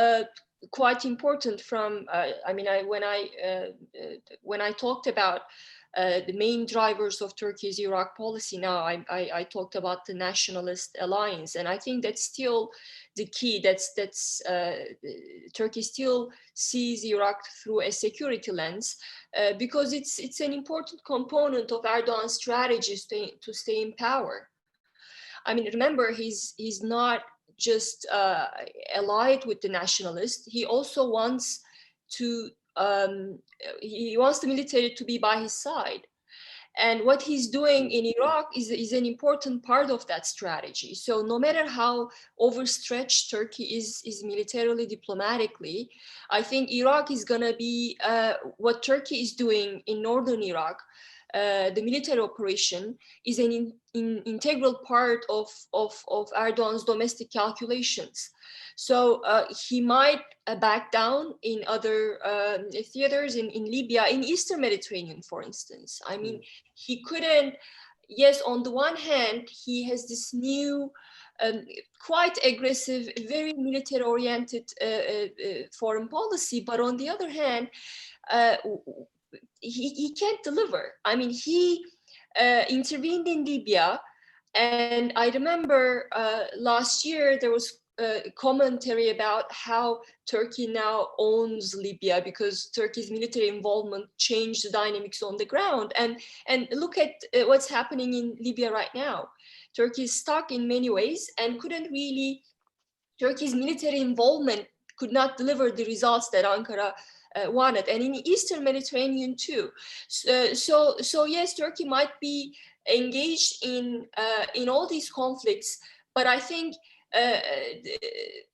quite important. From I mean, when I talked about the main drivers of Turkey's Iraq policy, now I talked about the Nationalist alliance, and I think that's still the key. That's Turkey still sees Iraq through a security lens, because it's an important component of Erdogan's strategy to stay in power. I mean, remember, he's not just allied with the Nationalists. He also wants to he wants the military to be by his side. And what he's doing in Iraq is an important part of that strategy. So no matter how overstretched Turkey is militarily, diplomatically, I think Iraq is going to be what Turkey is doing in northern Iraq. The military operation is an integral part of Erdogan's domestic calculations. So he might back down in other theaters in Libya, in Eastern Mediterranean, for instance. I mean, he couldn't, yes, on the one hand, he has this new, quite aggressive, very military-oriented foreign policy, but on the other hand, he can't deliver. I mean, he intervened in Libya, and I remember last year there was commentary about how Turkey now owns Libya because Turkey's military involvement changed the dynamics on the ground. And look at what's happening in Libya right now. Turkey is stuck in many ways and couldn't really, Turkey's military involvement could not deliver the results that Ankara wanted, and in the Eastern Mediterranean too. So yes, Turkey might be engaged in all these conflicts, but I think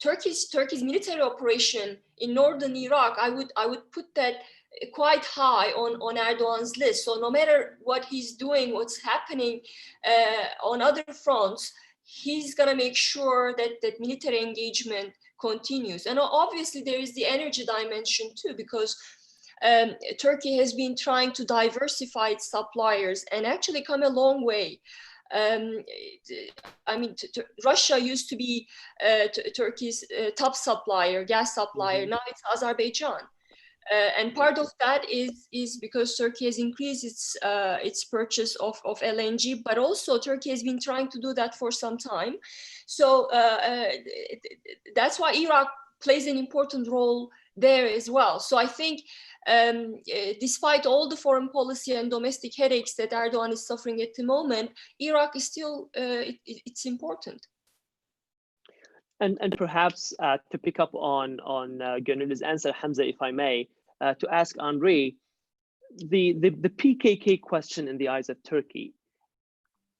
Turkey's military operation in northern Iraq, I would put that quite high on Erdogan's list. So no matter what he's doing, what's happening on other fronts, he's gonna make sure that military engagement continues. And obviously there is the energy dimension too, because Turkey has been trying to diversify its suppliers and actually come a long way. I mean, Russia used to be Turkey's top supplier, gas supplier. Now it's Azerbaijan. And part of that is because Turkey has increased its purchase of LNG, but also Turkey has been trying to do that for some time. So that's why Iraq plays an important role there as well. So I think despite all the foreign policy and domestic headaches that Erdogan is suffering at the moment, Iraq is still, it's important. And perhaps to pick up on Gönül's answer, Hamzeh, if I may, to ask Henri, the PKK question in the eyes of Turkey,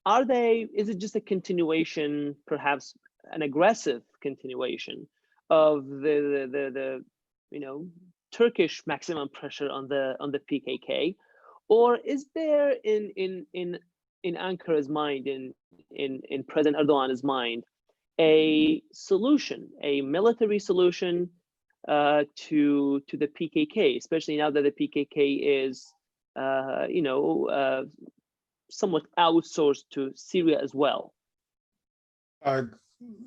is it just a continuation, perhaps an aggressive continuation of the Turkish maximum pressure on the PKK, or is there in Ankara's mind, in President Erdogan's mind, a solution, a military solution to the PKK, especially now that the PKK is somewhat outsourced to Syria as well?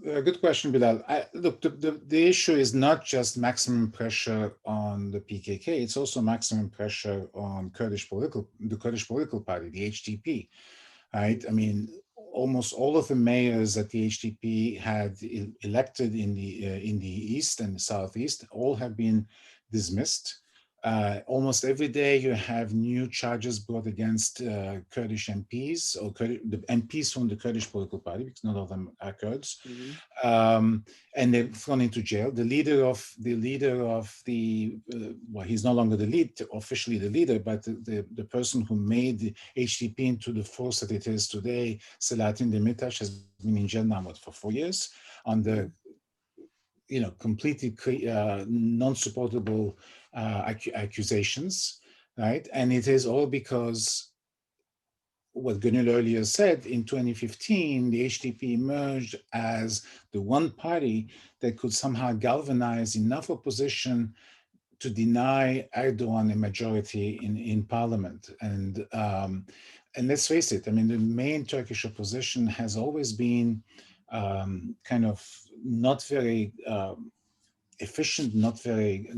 Good question, Bilal. Look, the issue is not just maximum pressure on the PKK; it's also maximum pressure on the Kurdish political party, the HDP. Right? I mean, almost all of the mayors that the HDP had elected in the east and the southeast all have been dismissed. Almost every day you have new charges brought against Kurdish MPs or the MPs from the Kurdish political party, because none of them are Kurds, and they're thrown into jail. The leader of the well, he's no longer officially the leader, but the person who made the HDP into the force that it is today, Selahattin Demirtas, has been in jail now for 4 years on the completely non-supportable accusations, right? And it is all because what Gönül earlier said, in 2015, the HDP emerged as the one party that could somehow galvanize enough opposition to deny Erdogan a majority in parliament. And let's face it, I mean, the main Turkish opposition has always been kind of not very efficient, not very.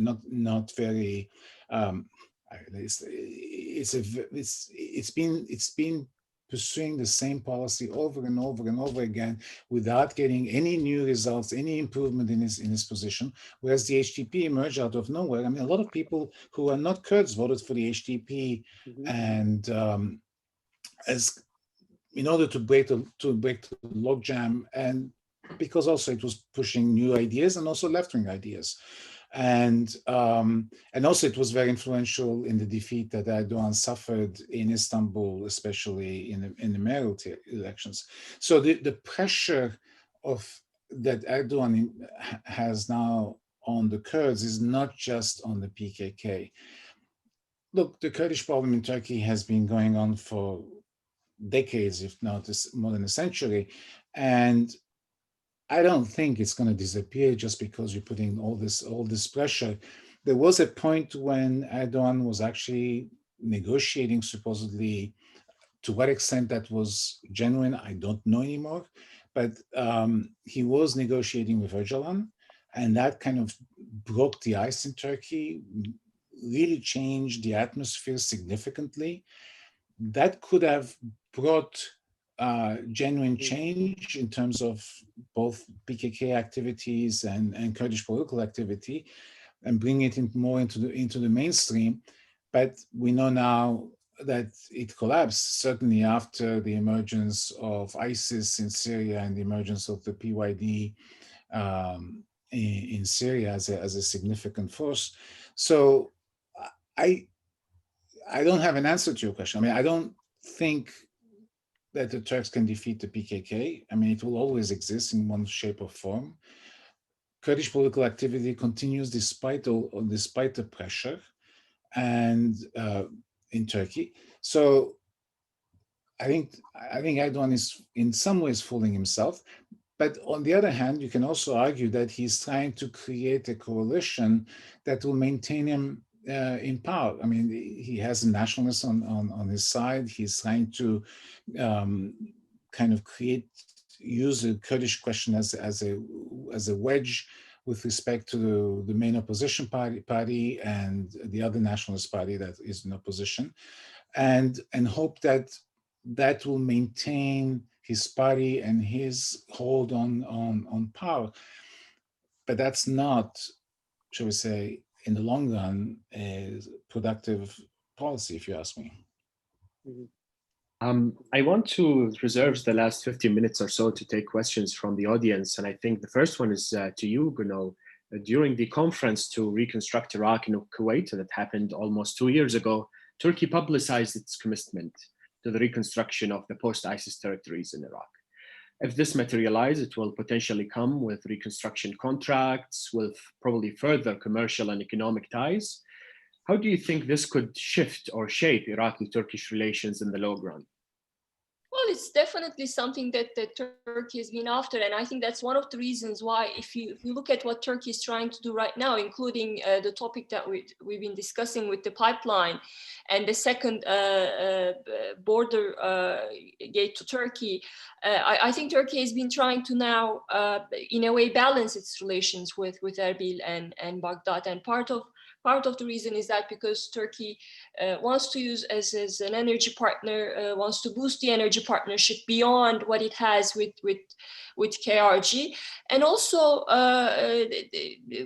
It's been pursuing the same policy over and over and over again without getting any new results, any improvement in his position. Whereas the HDP emerged out of nowhere. I mean, a lot of people who are not Kurds voted for the HDP, and as in order to break the logjam, and because also it was pushing new ideas and also left-wing ideas. And also it was very influential in the defeat that Erdogan suffered in Istanbul, especially in the mayoral elections. So the pressure that Erdogan has now on the Kurds is not just on the PKK. Look, the Kurdish problem in Turkey has been going on for decades, if not more than a century, and I don't think it's going to disappear just because you're putting all this pressure. There was a point when Erdogan was actually negotiating, supposedly. To what extent that was genuine, I don't know anymore. But he was negotiating with Öcalan, and that kind of broke the ice in Turkey, really changed the atmosphere significantly. That could have brought genuine change in terms of both PKK activities and Kurdish political activity, and bring it more into the mainstream. But we know now that it collapsed, certainly after the emergence of ISIS in Syria and the emergence of the PYD in Syria as a significant force. So I don't have an answer to your question. I mean, I don't think that the Turks can defeat the PKK. I mean, it will always exist in one shape or form. Kurdish political activity continues despite the pressure, and in Turkey. So I think Erdogan is in some ways fooling himself. But on the other hand, you can also argue that he's trying to create a coalition that will maintain him in power. I mean, he has a nationalist on his side. He's trying to kind of use the Kurdish question as a wedge with respect to the main opposition party and the other nationalist party that is in opposition, and hope that will maintain his party and his hold on power. But that's not, shall we say, in the long run, a productive policy, if you ask me. I want to reserve the last 15 minutes or so to take questions from the audience. And I think the first one is to you, Gönul. During the conference to reconstruct Iraq and Kuwait that happened almost 2 years ago, Turkey publicized its commitment to the reconstruction of the post-ISIS territories in Iraq. If this materializes, it will potentially come with reconstruction contracts, with probably further commercial and economic ties. How do you think this could shift or shape Iraqi-Turkish relations in the long run? Well, it's definitely something that Turkey has been after. And I think that's one of the reasons why, if you look at what Turkey is trying to do right now, including the topic that we've been discussing with the pipeline and the second border gate to Turkey, I think Turkey has been trying to now, in a way, balance its relations with Erbil and Baghdad. And part of the reason is that because Turkey wants to use as an energy partner, wants to boost the energy partnership beyond what it has with KRG, and also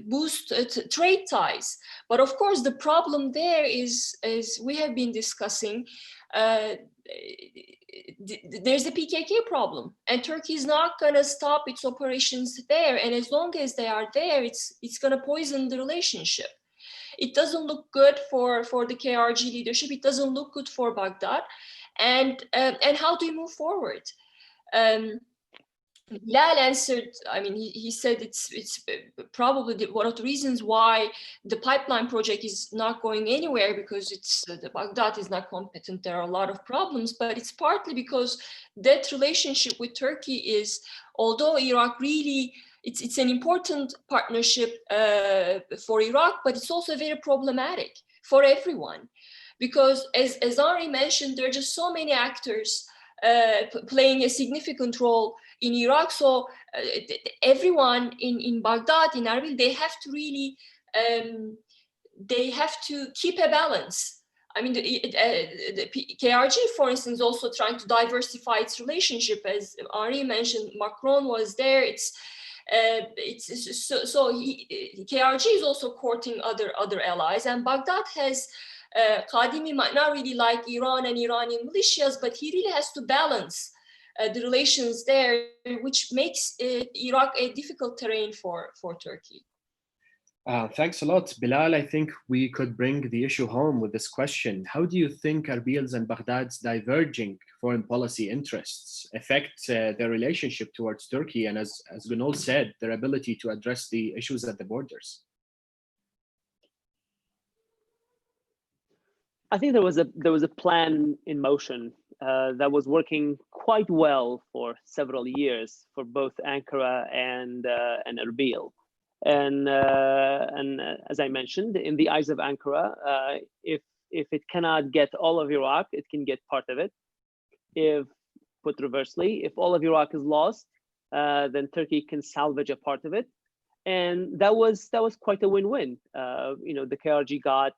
boost trade ties. But of course, the problem there is we have been discussing, there's a PKK problem, and Turkey is not going to stop its operations there. And as long as they are there, it's going to poison the relationship. It doesn't look good for the KRG leadership. It doesn't look good for Baghdad. And how do we move forward? Bilal answered, I mean, he said it's probably one of the reasons why the pipeline project is not going anywhere, because the Baghdad is not competent. There are a lot of problems, but it's partly because that relationship with Turkey is, although Iraq really, it's an important partnership for Iraq, but it's also very problematic for everyone. Because as Henri mentioned, there are just so many actors playing a significant role in Iraq. So everyone in Baghdad, in Erbil, they have to really, they have to keep a balance. I mean, the KRG, for instance, also trying to diversify its relationship. As Henri mentioned, Macron was there. KRG is also courting other allies, and Baghdad has, Kadhimi might not really like Iran and Iranian militias, but he really has to balance the relations there, which makes Iraq a difficult terrain for Turkey. Thanks a lot, Bilal. I think we could bring the issue home with this question. How do you think Erbil's and Baghdad's diverging foreign policy interests affect their relationship towards Turkey, and as Gönul said, their ability to address the issues at the borders? I think there was a plan in motion that was working quite well for several years for both Ankara and Erbil. And as I mentioned, in the eyes of Ankara, if it cannot get all of Iraq, it can get part of it. If, put reversely, if all of Iraq is lost, then Turkey can salvage a part of it. And that was quite a win-win. The KRG got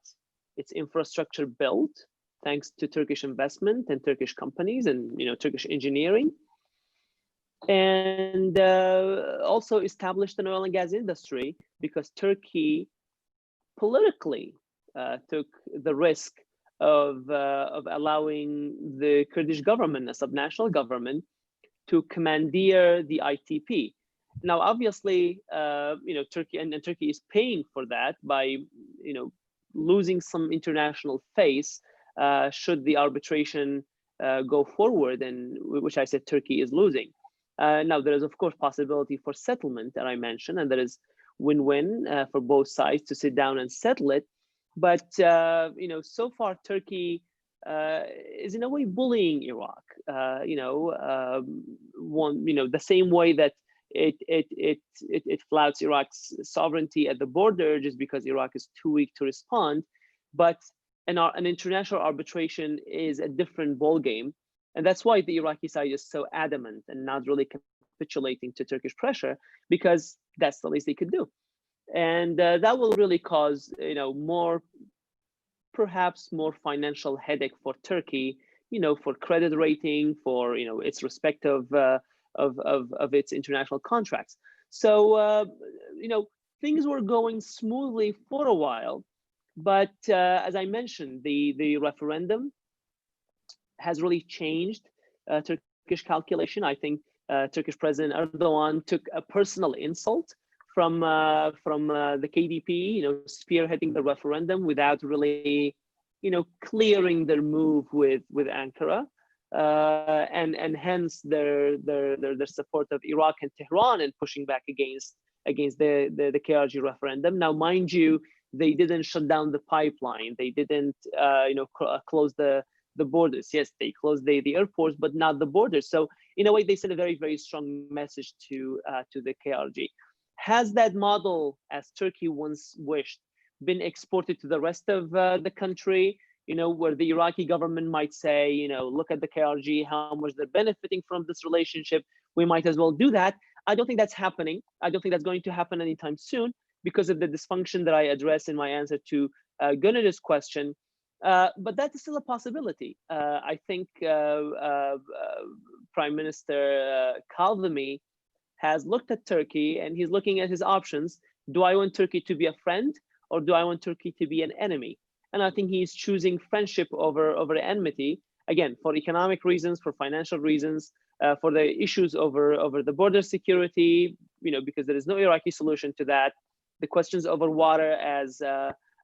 its infrastructure built thanks to Turkish investment and Turkish companies and Turkish engineering, and also established an oil and gas industry because Turkey politically took the risk of allowing the Kurdish government, a subnational government, to commandeer the ITP. Now, obviously, Turkey is paying for that by losing some international face should the arbitration go forward, and which I said Turkey is losing. Now, there is, of course, possibility for settlement that I mentioned, and there is win-win for both sides to sit down and settle it. But so far, Turkey is in a way bullying Iraq. The same way that it flouts Iraq's sovereignty at the border just because Iraq is too weak to respond. But an international arbitration is a different ballgame. And that's why the Iraqi side is so adamant and not really capitulating to Turkish pressure, because that's the least they could do. And that will really cause, perhaps more financial headache for Turkey, for credit rating, for, its respect of its international contracts. So, things were going smoothly for a while, but as I mentioned, the referendum has really changed Turkish calculation. I think Turkish President Erdogan took a personal insult from the KDP, spearheading the referendum without really, clearing their move with Ankara, and hence their support of Iraq and Tehran and pushing back against the KRG referendum. Now, mind you, they didn't shut down the pipeline. They didn't, close the borders. Yes, they closed the airports, but not the borders. So in a way, they sent a very, very strong message to the KRG. Has that model, as Turkey once wished, been exported to the rest of the country? Where the Iraqi government might say, look at the KRG, how much they're benefiting from this relationship. We might as well do that. I don't think that's happening. I don't think that's going to happen anytime soon because of the dysfunction that I addressed in my answer to Gönül's question. But that's still a possibility. I think Prime Minister Kaldırım has looked at Turkey and he's looking at his options. Do I want Turkey to be a friend or do I want Turkey to be an enemy? And I think he's choosing friendship over enmity, again, for economic reasons, for financial reasons, for the issues over the border security, because there is no Iraqi solution to that. The questions over water, as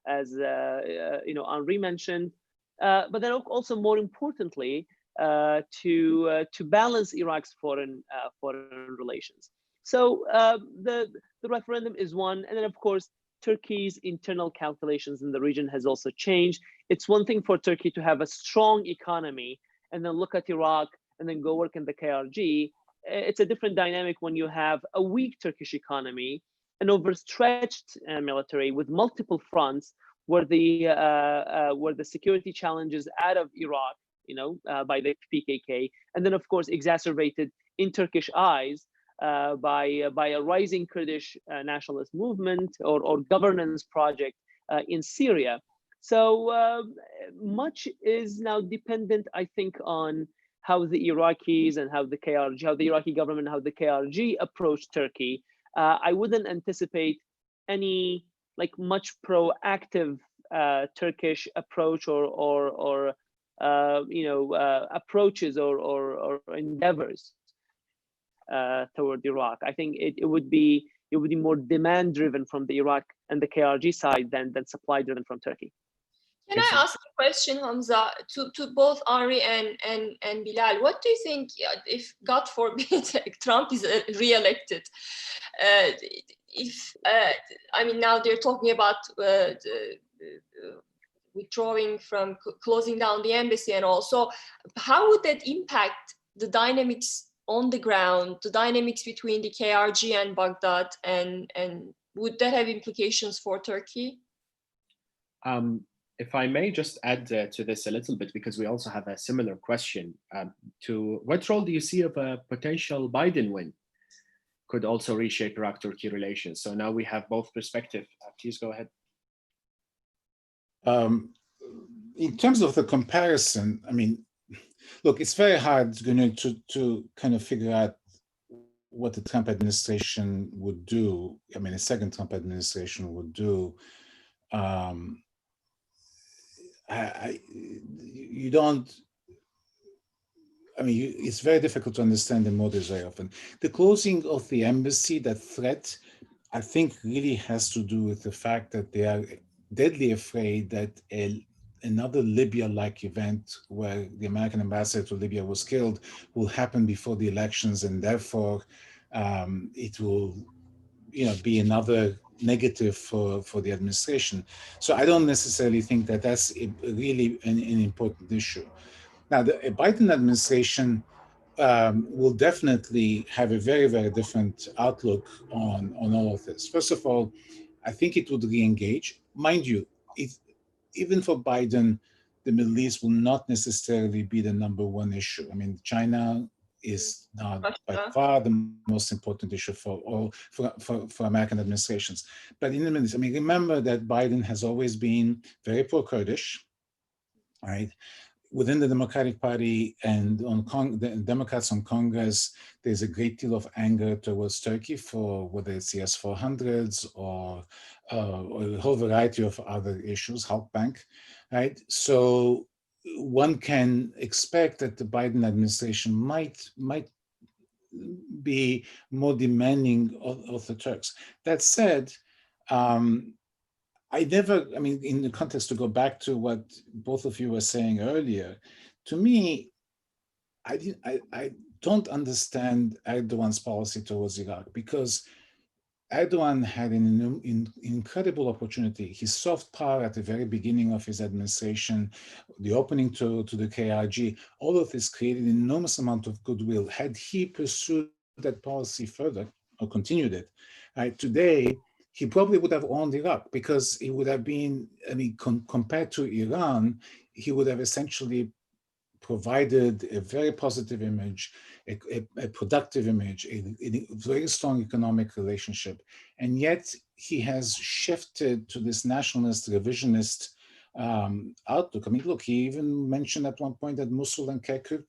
Henri mentioned, but then also more importantly, to balance Iraq's foreign relations. So the referendum is one, and then of course Turkey's internal calculations in the region has also changed. It's one thing for Turkey to have a strong economy and then look at Iraq and then go work in the KRG. It's a different dynamic when you have a weak Turkish economy, an overstretched military with multiple fronts, where the security challenges out of Iraq, by the PKK, and then of course exacerbated in Turkish eyes by a rising Kurdish nationalist movement or governance project in Syria. So much is now dependent, I think, on how the Iraqis and how the Iraqi government, how the KRG approach Turkey. I wouldn't anticipate any much proactive Turkish approach or approaches or endeavors toward Iraq. I think it would be more demand driven from the Iraq and the KRG side than supply driven from Turkey. Can I ask a question, Hamza, to both Henri and Bilal? What do you think if, God forbid, Trump is re-elected? Now they're talking about withdrawing from closing down the embassy and all. So how would that impact the dynamics on the ground, the dynamics between the KRG and Baghdad, and would that have implications for Turkey? If I may just add to this a little bit, because we also have a similar question, to what role do you see of a potential Biden win could also reshape Iraq-Turkey relations? So now we have both perspectives. Please go ahead. In terms of the comparison, look, it's very hard to kind of figure out what the Trump administration would do. A second Trump administration would do. It's very difficult to understand the motives very often. The closing of the embassy, that threat, I think really has to do with the fact that they are deadly afraid that another Libya-like event where the American ambassador to Libya was killed will happen before the elections, and therefore it will be another negative for the administration. So I don't necessarily think that that's really an important issue. Now, the Biden administration will definitely have a very, very different outlook on all of this. First of all, I think it would re-engage. Mind you, even for Biden, the Middle East will not necessarily be the number one issue. China is not by far the most important issue for American administrations. But in the Middle East, remember that Biden has always been very pro-Kurdish, right? within the Democratic Party and on the Democrats on Congress, there's a great deal of anger towards Turkey for whether it's the S-400s or a whole variety of other issues, Halk Bank, right? So one can expect that the Biden administration might be more demanding of the Turks. That said, I mean, in the context to go back to what both of you were saying earlier, to me, I don't understand Erdogan's policy towards Iraq, because Erdogan had an incredible opportunity. His soft power at the very beginning of his administration, the opening to the KRG, all of this created an enormous amount of goodwill. Had he pursued that policy further or continued it, today, he probably would have owned Iraq, because he would have been, I mean, compared to Iran, he would have essentially provided a very positive image, a productive image, a very strong economic relationship. And yet he has shifted to this nationalist, revisionist outlook. I mean, look, he even mentioned at one point that Mosul and Kirkuk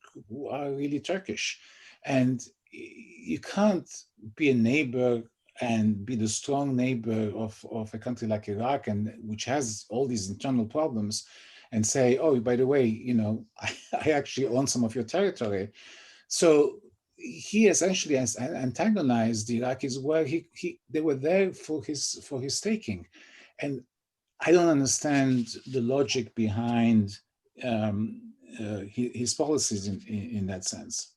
are really Turkish. And you can't be a neighbor and be the strong neighbor of a country like Iraq, and which has all these internal problems, and say, oh, by the way, you know, I actually own some of your territory. So he essentially has antagonized the Iraqis where they were there for his taking. And I don't understand the logic behind his policies in that sense.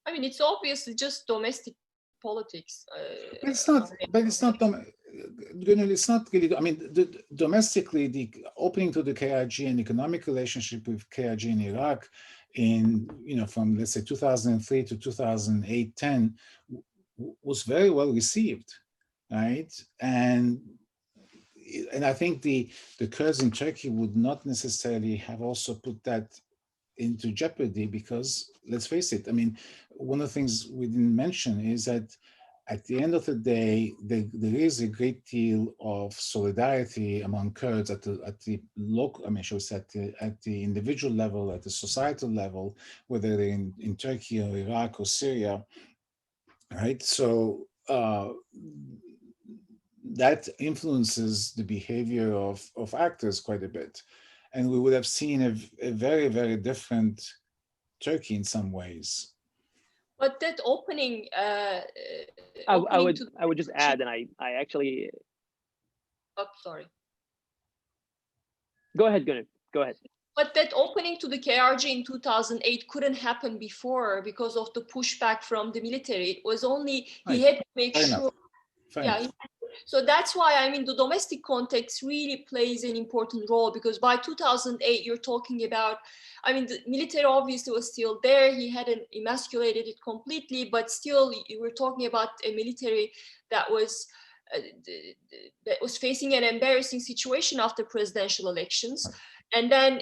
I mean, it's obviously just domestic politics. But it's not. But it's not. It's not really. I mean, domestically, the opening to the KRG and economic relationship with KRG in Iraq, from let's say 2003 to 2008-10, was very well received, right? And I think the Kurds in Turkey would not necessarily have also put that into jeopardy, because let's face it, I mean, one of the things we didn't mention is that at the end of the day, there is a great deal of solidarity among Kurds at the local, I mean, at the individual level, at the societal level, whether they're in Turkey or Iraq or Syria, right? So that influences the behavior of actors quite a bit. And we would have seen a very, very different Turkey in some ways. But that opening, I would just add, and I actually. Oh, sorry. Go ahead, Gönül. Go ahead. But that opening to the KRG in 2008 couldn't happen before because of the pushback from the military. It was only he had to make sure. Yeah. So that's why, I mean, the domestic context really plays an important role, because by 2008, you're talking about, I mean, the military obviously was still there. He hadn't emasculated it completely, but still you were talking about a military that was facing an embarrassing situation after presidential elections. And then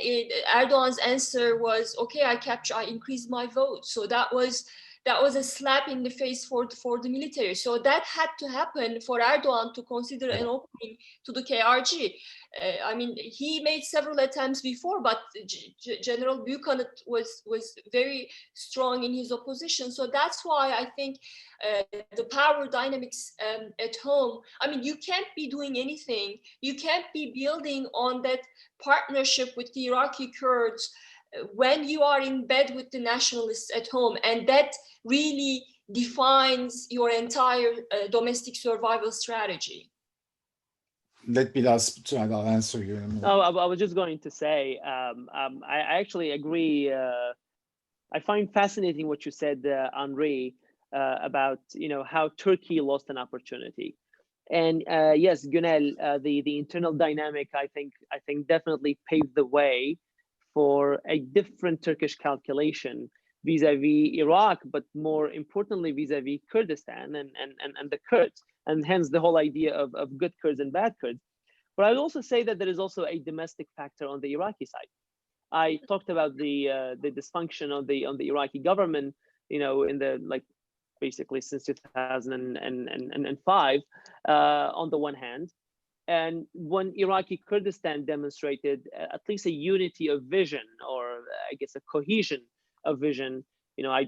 Erdogan's answer was, okay, I increased my vote. So that was a slap in the face for the military. So that had to happen for Erdogan to consider an opening to the KRG. I mean, he made several attempts before, but General Buchanan was very strong in his opposition. So that's why I think the power dynamics at home, I mean, you can't be doing anything. You can't be building on that partnership with the Iraqi Kurds when you are in bed with the nationalists at home, and that really defines your entire domestic survival strategy. Let me I'll answer you in a minute. Oh, I was just going to say, I actually agree. I find fascinating what you said, Henri, about how Turkey lost an opportunity. And yes, Gönül, the internal dynamic, I think definitely paved the way for a different Turkish calculation vis-a-vis Iraq, but more importantly vis-a-vis Kurdistan and the Kurds, and hence the whole idea of good Kurds and bad Kurds. But I would also say that there is also a domestic factor on the Iraqi side. I talked about the dysfunction of the Iraqi government, in the basically since 2005 on the one hand. And when Iraqi Kurdistan demonstrated at least a unity of vision, or I guess a cohesion of vision, I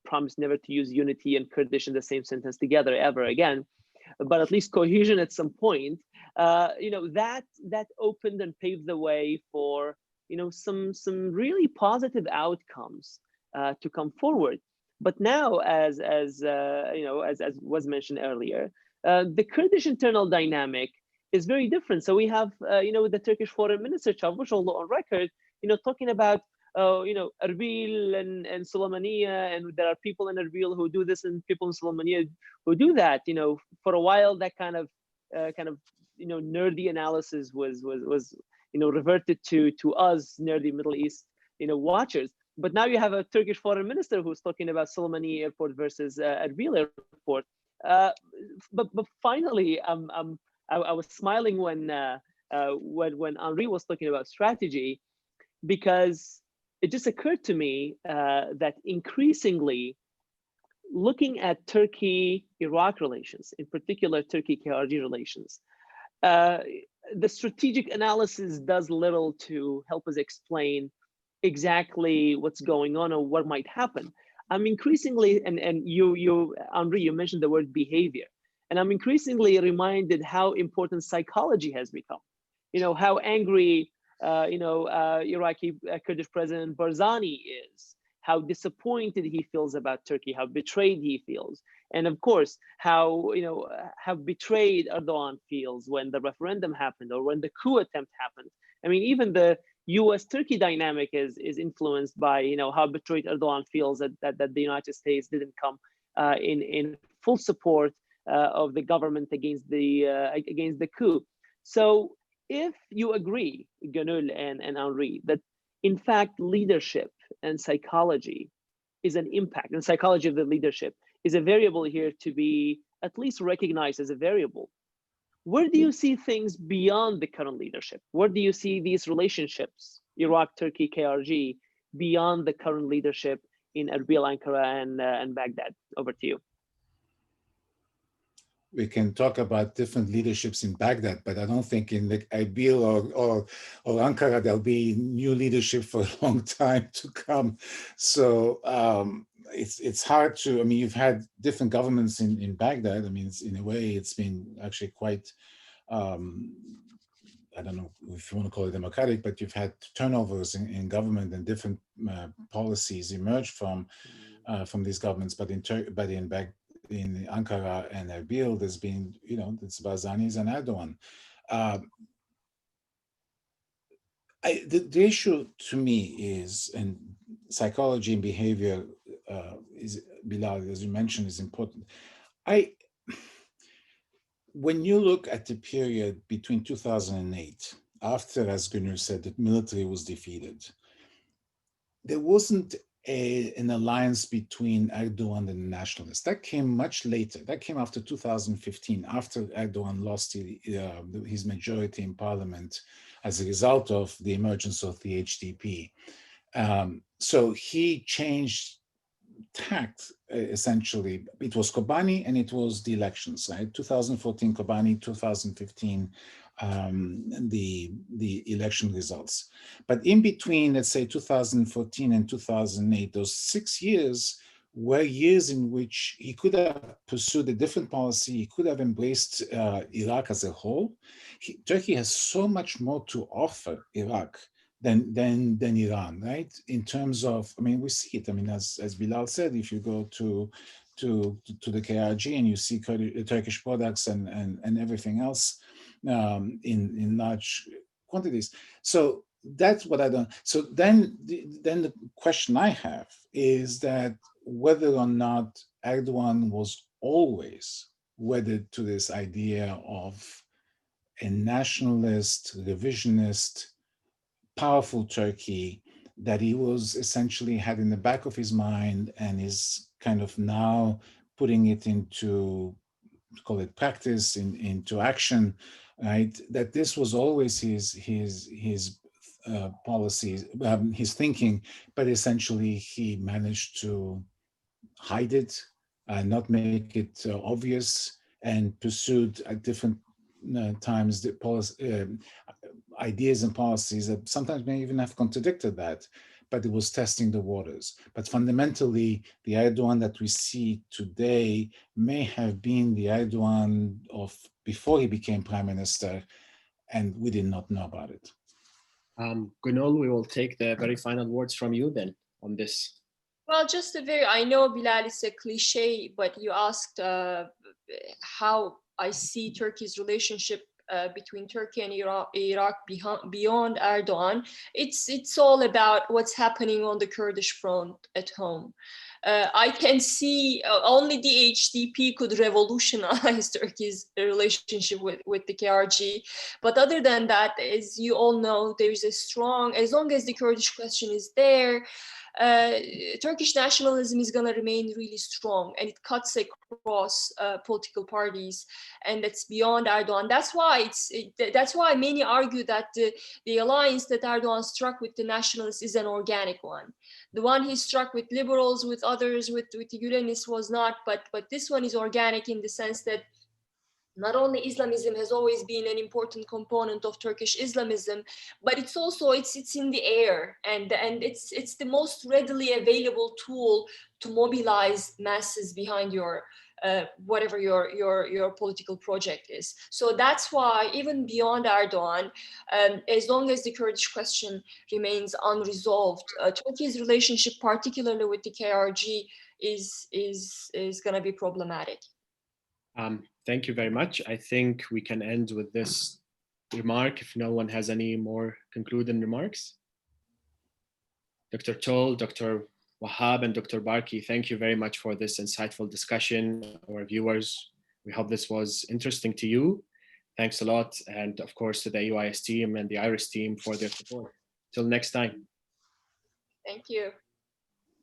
promise never to use unity and Kurdish in the same sentence together ever again, but at least cohesion at some point, that opened and paved the way for some really positive outcomes to come forward. But now, as was mentioned earlier, the Kurdish internal dynamic is very different. So we have the Turkish Foreign Minister Çavuşoğlu on record talking about Erbil and Suleymaniye, and there are people in Erbil who do this and people in Suleymaniye who do that. For a while that kind of nerdy analysis was reverted to us nerdy Middle East watchers. But now you have a Turkish foreign minister who's talking about Suleymaniye Airport versus Erbil Airport. But finally, I was smiling when Henri was talking about strategy, because it just occurred to me that increasingly, looking at Turkey-Iraq relations, in particular Turkey-KRG relations, the strategic analysis does little to help us explain exactly what's going on or what might happen. I'm increasingly, and Henri, you mentioned the word behavior, and I'm increasingly reminded how important psychology has become. How angry Iraqi Kurdish President Barzani is, how disappointed he feels about Turkey, how betrayed he feels, and of course how betrayed Erdogan feels when the referendum happened or when the coup attempt happened. I mean, even the U.S.-Turkey dynamic is influenced by how betrayed Erdogan feels that the United States didn't come in full support of the government against the coup. So if you agree, Gönul and Henri, that in fact leadership and psychology is an impact, and psychology of the leadership is a variable here to be at least recognized as a variable, where do you see things beyond the current leadership? Where do you see these relationships, Iraq, Turkey, KRG, beyond the current leadership in Erbil, Ankara, and Baghdad? Over to you. We can talk about different leaderships in Baghdad, but I don't think in the Erbil or Ankara there'll be new leadership for a long time to come. So it's hard to. I mean, you've had different governments in Baghdad. I mean, in a way, it's been actually quite. I don't know if you want to call it democratic, but you've had turnovers in government and different policies emerge from these governments. But in Ankara and Erbil, there's been, it's Barzanis and Erdogan. The issue to me is, and psychology and behavior is, Bilal, as you mentioned, is important. When you look at the period between 2008, after, as Gönül said, the military was defeated, there wasn't an alliance between Erdogan and the Nationalists. That came much later. That came after 2015, after Erdogan lost his majority in parliament as a result of the emergence of the HDP. So he changed tact, essentially. It was Kobani and it was the elections, right? 2014 Kobani, 2015 the election results. But in between, let's say 2014 and 2008, those 6 years were years in which he could have pursued a different policy. He could have embraced Iraq as a whole. Turkey has so much more to offer Iraq than Iran, right? In terms of, I mean, we see it. I mean, as Bilal said, if you go to the KRG and you see Turkish products and everything else in large quantities. So that's what I don't. So then the question I have is that whether or not Erdogan was always wedded to this idea of a nationalist, revisionist, powerful Turkey that he was essentially had in the back of his mind and is kind of now putting it into, call it practice, into action, right? That this was always his policies, his thinking, but essentially he managed to hide it, not make it obvious, and pursued a different times the ideas and policies that sometimes may even have contradicted that, but it was testing the waters. But fundamentally, the Erdogan that we see today may have been the Erdogan of before he became prime minister, and we did not know about it. Gönul, we will take the very final words from you then on this. Well, just I know, Bilal, it's a cliche, but you asked how I see Turkey's relationship between Turkey and Iraq beyond Erdogan. It's all about what's happening on the Kurdish front at home. I can see only the HDP could revolutionize Turkey's relationship with the KRG. But other than that, as you all know, there is a strong, as long as the Kurdish question is there, Turkish nationalism is going to remain really strong, and it cuts across political parties, and that's beyond Erdogan. That's why many argue that the alliance that Erdogan struck with the nationalists is an organic one. The one he struck with liberals, with others, with the Gülenists was not, but this one is organic in the sense that not only Islamism has always been an important component of Turkish Islamism, but it's also it's in the air, and it's the most readily available tool to mobilize masses behind your whatever your political project is. So that's why even beyond Erdogan, as long as the Kurdish question remains unresolved, Turkey's relationship, particularly with the KRG, is going to be problematic. Thank you very much. I think we can end with this remark if no one has any more concluding remarks. Dr. Tol, Dr. Wahab, and Dr. Barkey, thank you very much for this insightful discussion. Our viewers, we hope this was interesting to you. Thanks a lot. And of course, to the AUIS team and the AUIS team for their support. Till next time. Thank you.